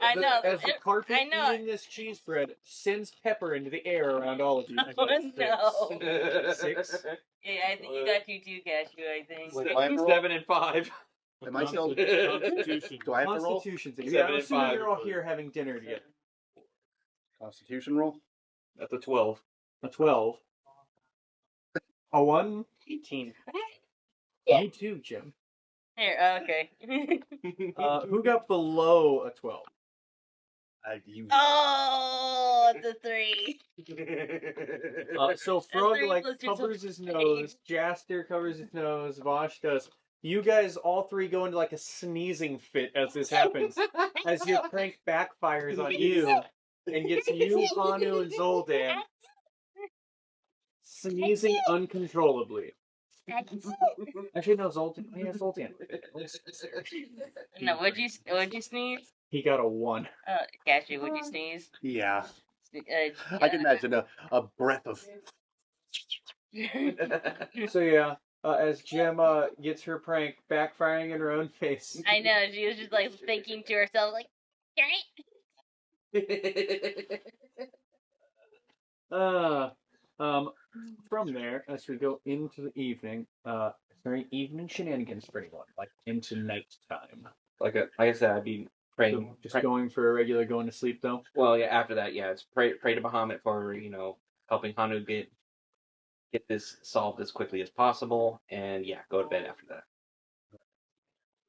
I know. As the carpet I know. eating this cheese bread sends pepper into the air around all of you. Oh no. 6. Yeah, I think you got you too, Cashew, I think. Wait, am I roll? 7 and 5. Am I still? Constitution. Do I have to roll? Constitution save. 7 Yeah, I'm and assuming 5. you're all here having dinner together. Constitution roll? That's a 12. A 12. A 1. 18. Yeah. You too, Jim. Here, okay. Who got below a 12? You. Oh, it's a 3. So Frog three like plus two, so covers his 8. nose, Jaster covers his nose, Vosh does. You guys all three go into like a sneezing fit as this happens, as your prank backfires on you and gets you, Hanu, and Zoldan sneezing uncontrollably. Actually, no, Zoltan. Yeah, Zoltan. No, would you sneeze? He got a 1. Cashew, would you sneeze? Yeah. Yeah. I can imagine a breath of. So yeah, as Gemma gets her prank backfiring in her own face. I know, she was just like thinking to herself, like, From there, as we go into the evening, very evening shenanigans for anyone, like into nighttime. Like I said, I'd be praying. So just going for a regular going to sleep though. Well, yeah. After that, yeah, it's pray to Bahamut for helping Hanu get this solved as quickly as possible, and yeah, go to bed after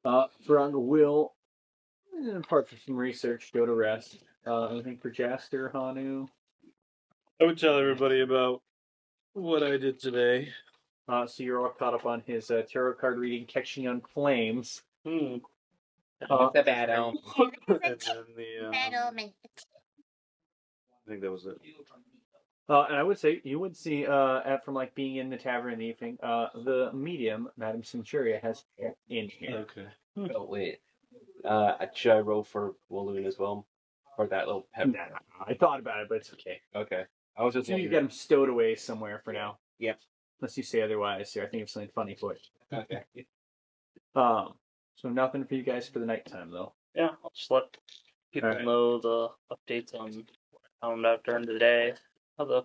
that. Frog will, apart from some research, go to rest. Anything for Jaster, Hanu? I would tell everybody about what I did today. So you're all caught up on his tarot card reading, catching on flames. What's the bad elm? And then the. I think that was it. And I would say you would see, from like being in the tavern in the evening, the medium, Madame Centuria, has in here. Okay. Oh wait. Should I roll for Walloon as well, for that little pep? Nah, I thought about it, but it's okay. Okay. I was just So you wondering. get him stowed away somewhere for now. Yep. Unless you say otherwise. Here, I think it's something funny for it. Okay. So nothing for you guys for the nighttime though. Yeah, I'll just let people Alright. know the updates on what I found out during the day. How the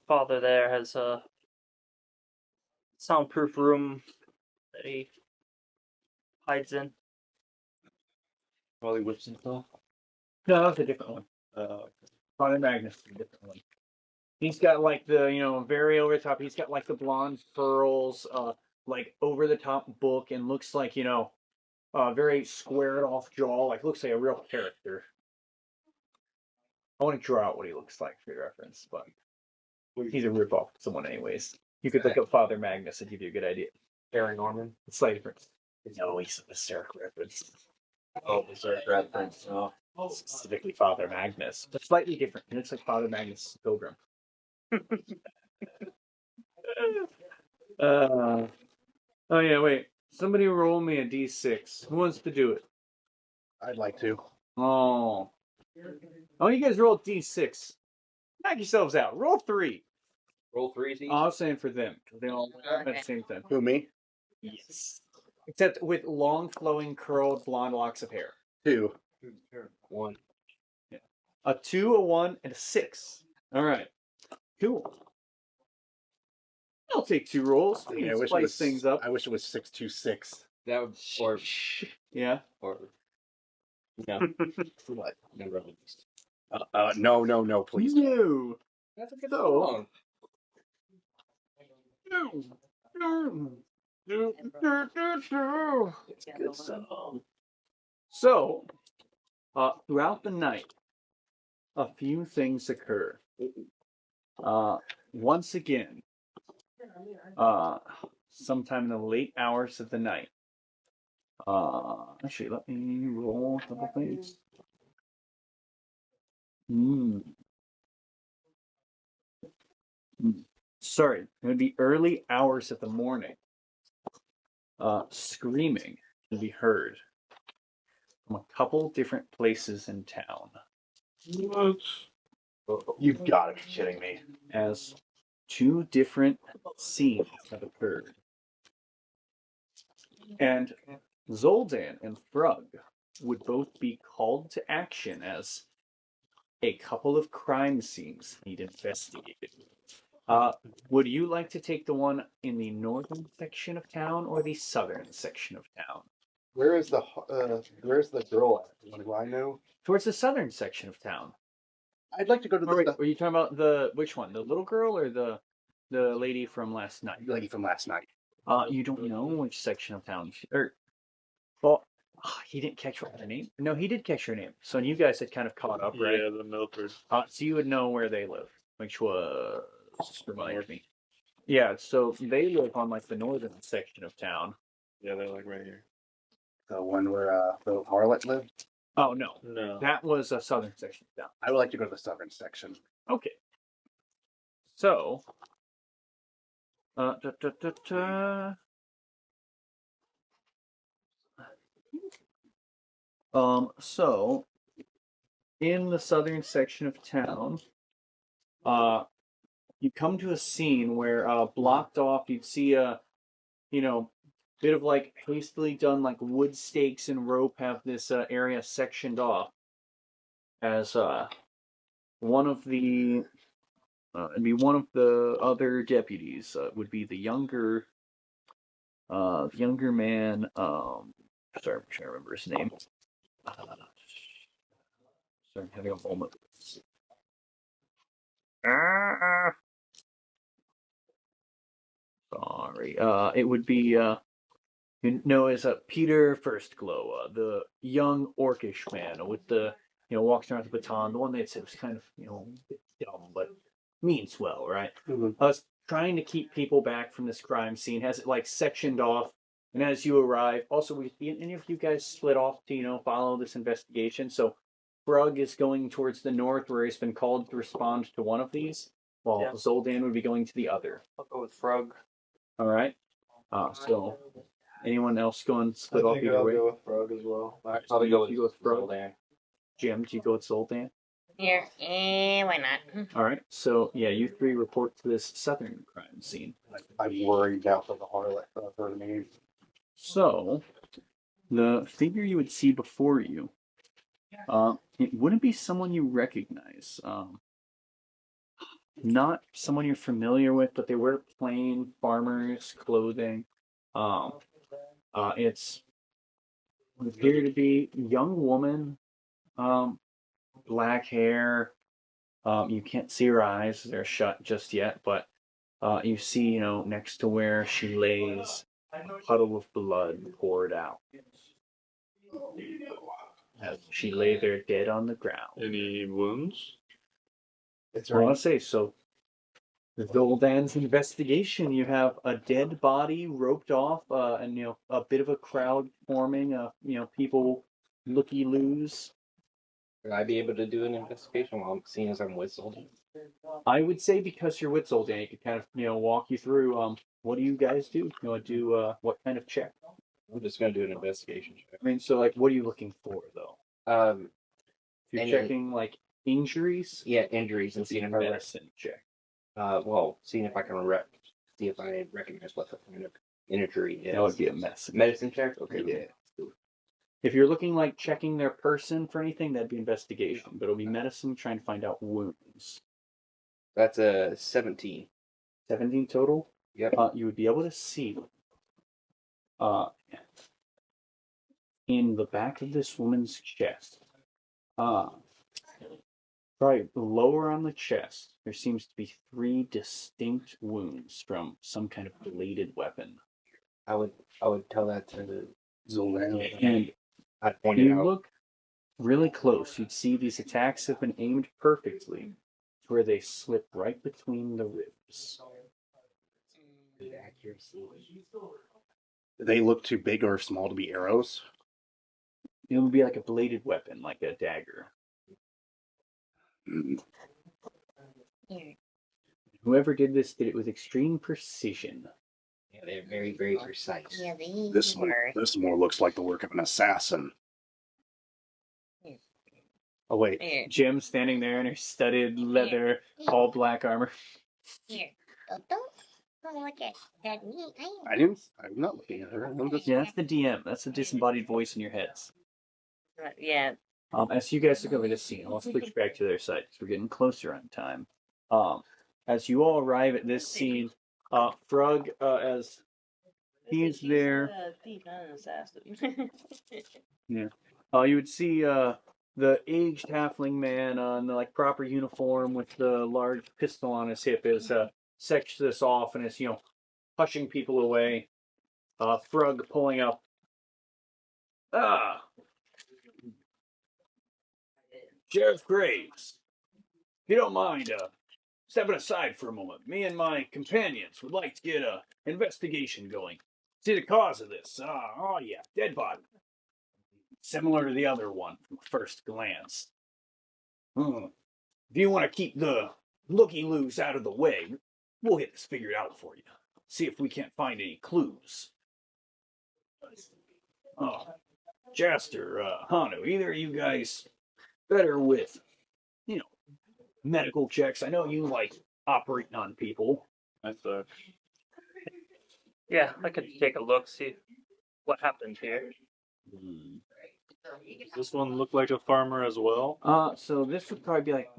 father there has a soundproof room that he hides in. Probably whips himself. No, that's a different one. Father Magnus is a different one. He's got like the very over the top. He's got like the blonde furls, like over the top book, and looks like very squared off jaw. Like looks like a real character. I want to draw out what he looks like for your reference, but he's a ripoff of someone anyways. You could look up Father Magnus and give you a good idea. Aaron Norman. It's slightly different. No, he's a Berserk reference. Oh, Berserk reference. Oh. Specifically Father Magnus. But slightly different. He looks like Father Magnus Pilgrim. Oh yeah, wait. Somebody roll me a d6. Who wants to do it? I'd like to. Oh, you guys roll d6. Knock yourselves out. Roll 3. Roll 3 each. I was saying for them. They all at the same time. Who, me? Yes. Except with long, flowing, curled, blonde locks of hair. 2. 1. A 2, a 1, and a 6. All right. Cool. I'll take 2 rolls. We Yeah, can spice things up. I wish it was 626. That would or Yeah. no. What? No reference. No, please. No. That's a good So- song. It's a good song. So, throughout the night, a few things occur. Once again, sometime in the late hours of the night, Actually, let me roll a couple things. Hmm. Sorry, it would be early hours of the morning. Screaming can be heard from a couple different places in town. What? You've got to be kidding me. As two different scenes have occurred. And Zoldan and Frug would both be called to action as a couple of crime scenes need investigated. Would you like to take the one in the northern section of town or the southern section of town? Where's the girl at? Do I know? Towards the southern section of town. I'd like to go to Oh, wait, the were you talking about which one? The little girl or the lady from last night? lady from last night. You don't know which section of town well, he didn't catch her name. No, he did catch her name. So you guys had kind of caught up, right? Yeah, the Milford. So you would know where they live, which was remind me. Yeah, so they live on like the northern section of town. Yeah, they're like right here. The one where the harlot lived. Oh no, No. that was a southern section of town. I would like to go to the southern section. Okay. So, da, da, da, da. So in the southern section of town, you come to a scene where blocked off, you'd see a, bit of like hastily done like wood stakes and rope have this area sectioned off as one of the it'd be one of the other deputies would be the younger man. Sorry, I'm trying to remember his name. Sorry, I'm having a moment. Sorry. It would be as Peter Firstglow, the young orcish man with the walks around with the baton, the one they said was kind of a bit dumb but means well, right? Mm-hmm. Us trying to keep people back from this crime scene, has it like sectioned off, and as you arrive, also any of you guys split off to follow this investigation. So Brug is going towards the north, where he's been called to respond to one of these, while Yeah. Zoldan would be going to the other. I'll go with Frog. All right. So anyone else going split I off think either I'll way? go with Frog as well. I'll So go you go with Frog. Zoldan. Jim, do you go with Zoldan? Here, why not? All right. So yeah, you three report to this southern crime scene. I'm worried now for the harlot of her name. So the figure you would see before you, it wouldn't be someone you recognize. Not someone you're familiar with, but they wear plain farmers' clothing. It's would appear to be a young woman, black hair. You can't see her eyes; they're shut just yet. But you see, next to where she lays, a puddle of blood poured out. As she lay there dead on the ground. Any wounds? It's I want to say so. Zoldan's investigation. You have a dead body roped off, and a bit of a crowd forming. People looky loos. Would I be able to do an investigation while I'm seeing as I'm with Zoldan? I would say because you're with Zoldan, he could kind of walk you through. What do you guys do? What kind of check? I'm just gonna do an investigation check. I mean, so like, what are you looking for though? If you're Any- checking like injuries, Yeah, injuries and it's a seeing if I medicine check. seeing if I can see if I recognize what the kind of injury is. That would be a medicine. Medicine check. Okay. Yeah. If you're looking like checking their person for anything, that'd be investigation. But it'll be medicine trying to find out wounds. That's a 17. 17 total. Yep. You would be able to see in the back of this woman's chest, probably lower on the chest, there seems to be 3 distinct wounds from some kind of bladed weapon. I would tell that to Zoldan. And I'd point if it you out. look really close, you'd see these attacks have been aimed perfectly to where they slip right between the ribs. Good accuracy. Do they look too big or small to be arrows? It would be like a bladed weapon, like a dagger. Hmm. Here. Whoever did this did it with extreme precision. Yeah, they're very, very precise. Yeah, these This were. more looks like the work of an assassin. Oh wait, Here. Jim standing there in her studded leather, all black armor. Here. Don't look at me. I'm not looking at her. I'm just. Yeah, that's the DM. That's the disembodied voice in your heads. Yeah. As you guys look over this scene, I'll switch back to their side because we're getting closer on time. As you all arrive at this scene, Frug, as he's there, yeah, you would see the aged halfling man in the like proper uniform with the large pistol on his hip is sections this off and is pushing people away. Frug pulling up. Sheriff Graves, if you don't mind stepping aside for a moment, me and my companions would like to get an investigation going. See the cause of this. Oh yeah, dead body. Similar to the other one from first glance. If you want to keep the looky-loos out of the way, we'll get this figured out for you. See if we can't find any clues. Jaster, Hanu, either of you guys better with, medical checks. I know you like operating on people. I thought. Yeah, I could take a look, see what happened here. Does this one look like a farmer as well? So this would probably be like,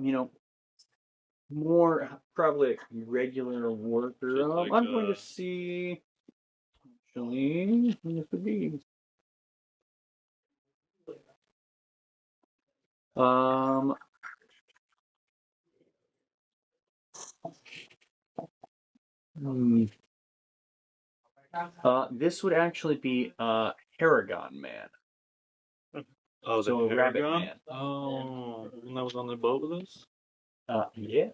more probably like regular worker. Just like, I'm going to see. Actually, this would be. This would actually be Paragon Man. Oh, So the a rabbit Paragon? man. Oh, and that was on the boat with us? Yes.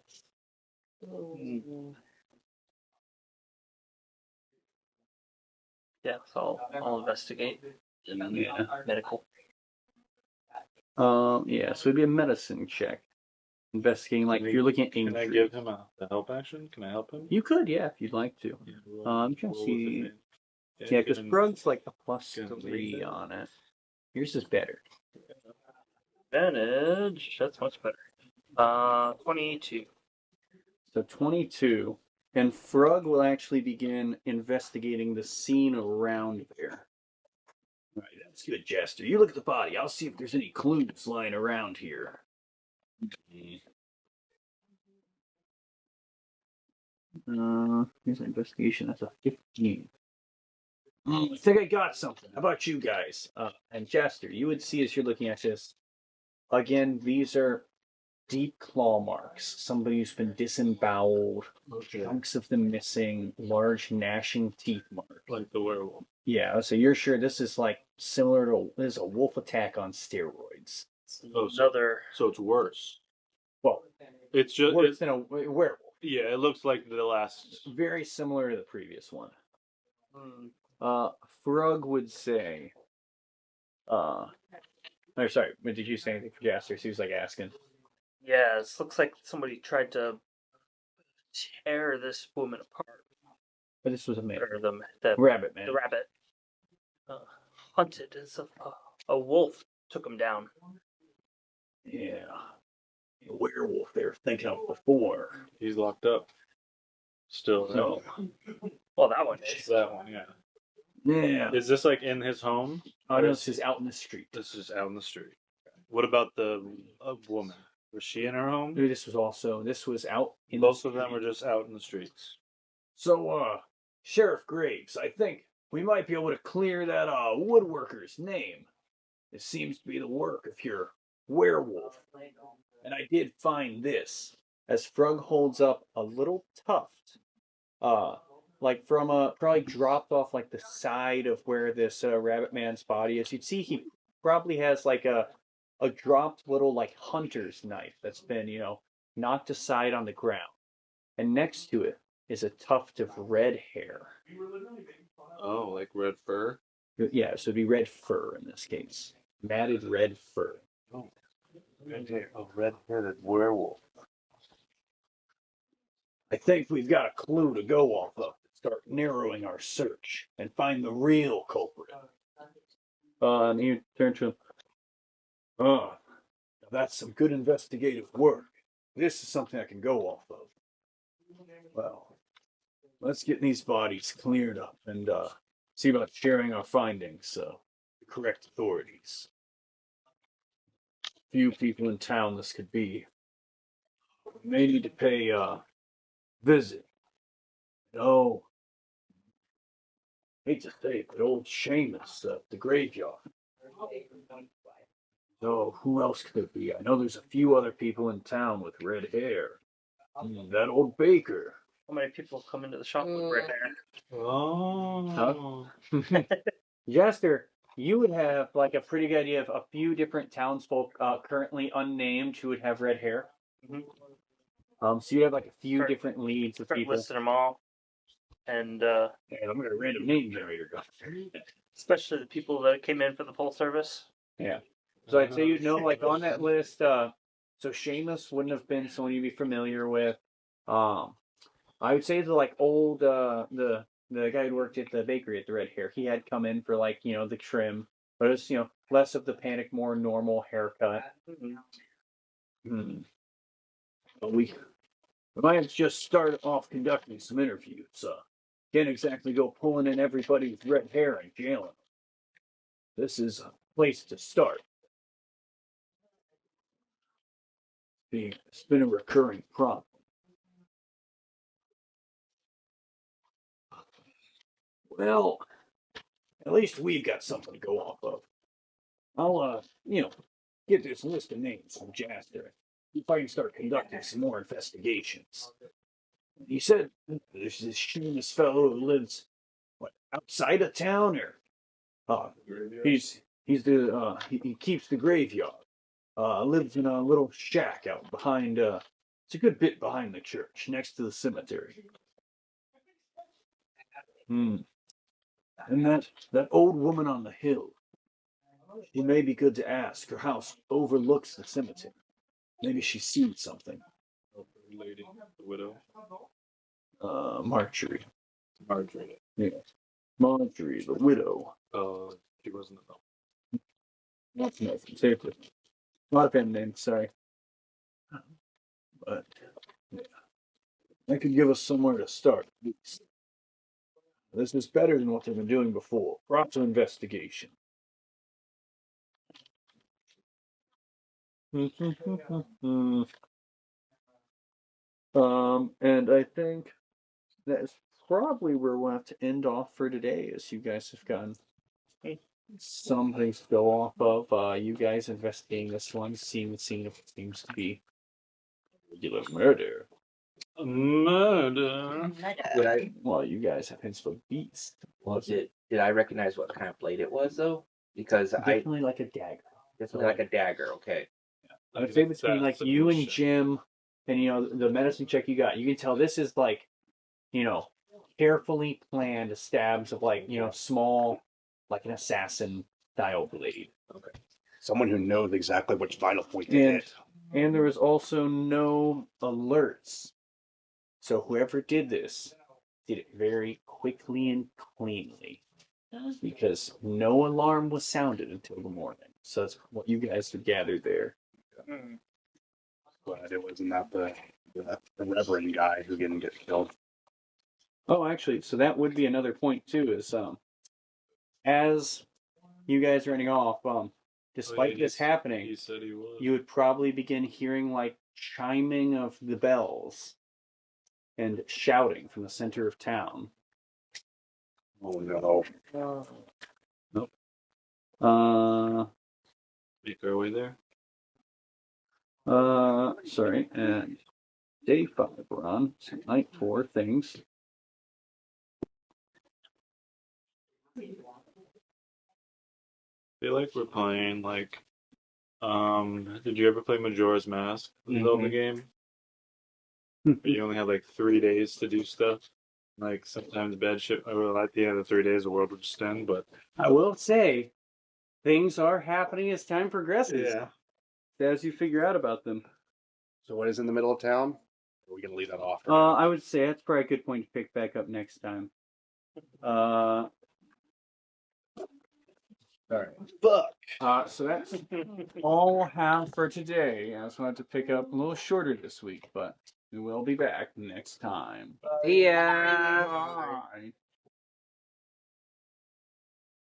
Yeah, so I'll investigate. Yeah. Medical. Yeah, so it'd be a medicine check. Investigating, like, if you're looking at Can I injury. give him a help action? Can I help him? You could, yeah, if you'd like to. Yeah, I'm trying to roll see. with it. Yeah, because can- Brug's like a can +3 read it. on it. Yours is better. Advantage. That's much better. 22. So 22. And Frug will actually begin investigating the scene around there. All right, that's good, Jester. You look at the body. I'll see if there's any clues lying around here. Here's an investigation. That's a 15. I think I got something. How about you guys? And Jester, you would see as you're looking at this. Again, these are deep claw marks. Somebody who's been disemboweled. Chunks of them missing. Large gnashing teeth marks. Like the werewolf. Yeah, so you're sure this is like similar to this is a wolf attack on steroids. Oh, Another. So it's worse. Well, It's just. worse than a werewolf. Yeah, it looks like the last. Very similar to the previous one. Hmm. Frug would say. Or sorry, but did you say anything for Jaster? He was like asking. Yeah, this looks like somebody tried to tear this woman apart. But this was a man. Or the Rabbit man. The rabbit. Hunted as a wolf took him down. Yeah. A werewolf they were thinking of before. He's locked up. Still. So. Well, that one It's is. that one, yeah. Yeah. Is this like in his home? Oh, no, this is out in the street. This is out in the street. What about the woman? Was she in her home? This was out in Both the of them street. were just out in the streets. So, Sheriff Graves, I think we might be able to clear that woodworker's name. It seems to be the work of your werewolf. And I did find this. As Frug holds up a little tuft, like from probably dropped off like the side of where this rabbit man's body is. You'd see he probably has like a dropped little like hunter's knife that's been, knocked aside on the ground. And next to it is a tuft of red hair. Oh, like red fur? Yeah, so it'd be red fur in this case. Matted red fur. Red hair. Oh, red-headed werewolf. I think we've got a clue to go off of to start narrowing our search and find the real culprit. And you turn to him. Oh, now that's some good investigative work. This is something I can go off of. Well, let's get these bodies cleared up and see about sharing our findings with the correct authorities. Few people in town this could be. We may need to pay a visit. Oh, hate to say it, but old Seamus at the graveyard. Oh, who else could it be? I know there's a few other people in town with red hair. That old baker. How many people come into the shop with red hair? Oh. Jester, you would have like a pretty good idea of a few different townsfolk currently unnamed who would have red hair. So you have like a few different leads of Start people. listing them all, and Hey, I'm gonna random name generator go. especially the people that came in for the full service. Yeah. So I'd say you'd know like on that list. So Seamus wouldn't have been someone you'd be familiar with. I would say the like old the guy who worked at the bakery at the red hair. He had come in for like the trim, but it's less of the panic, more normal haircut. But we might have just started off conducting some interviews. Can't exactly go pulling in everybody with red hair and jailing them. This is a place to start. It's been a recurring problem. Well, at least we've got something to go off of. I'll, get this list of names from Jaster. If I can start conducting some more investigations. He said there's this shameless fellow who lives, outside of town, or he's he keeps the graveyard. Lives in a little shack out behind. It's a good bit behind the church, next to the cemetery. And that old woman on the hill. She may be good to ask. Her house overlooks the cemetery. Maybe she's seen something. Lady, the widow. Marjorie. Marjorie. Yeah. Marjorie, the widow. She wasn't a no. That's nothing. Seriously. Not a pen name, sorry. But yeah. That could give us somewhere to start, at least. This is better than what they've been doing before. Proper investigation. And I think that's probably where we'll have to end off for today, as you guys have gotten some things to go off of. You guys investigating this one, seeing the scene of what seems to be regular murder. Murder. Well, you guys have hints of a beast. Did I recognize what kind of blade it was though? Because Definitely like a dagger. definitely like a dagger. Okay. I would say between like you and Jim, and the medicine check you got, you can tell this is like, carefully planned stabs of like small, like an assassin style blade. Okay. Someone who knows exactly which vital point to And hit. and there was also no alerts. So whoever did this did it very quickly and cleanly. Because no alarm was sounded until the morning. So that's what you guys have gathered there. Glad it wasn't that the reverend guy who didn't get killed. Oh, actually, so that would be another point too. Is as you guys are running off, despite this happening, He said he was. you would probably begin hearing like chiming of the bells and shouting from the center of town. Oh no. Make our way there. Sorry, and day 5 we're on. So night 4 things. I feel like we're playing like did you ever play Majora's Mask, the Zelda game? But you only had like 3 days to do stuff. Like sometimes bad shit. Well, at the end of 3 days, the world would just end. But I will say, things are happening as time progresses. yeah, As you figure out about them. So what is in the middle of town? Are we gonna leave that off? I would say that's probably a good point to pick back up next time. All right. fuck. So that's all I have for today. I just wanted to pick up a little shorter this week, but we will be back next time. See ya.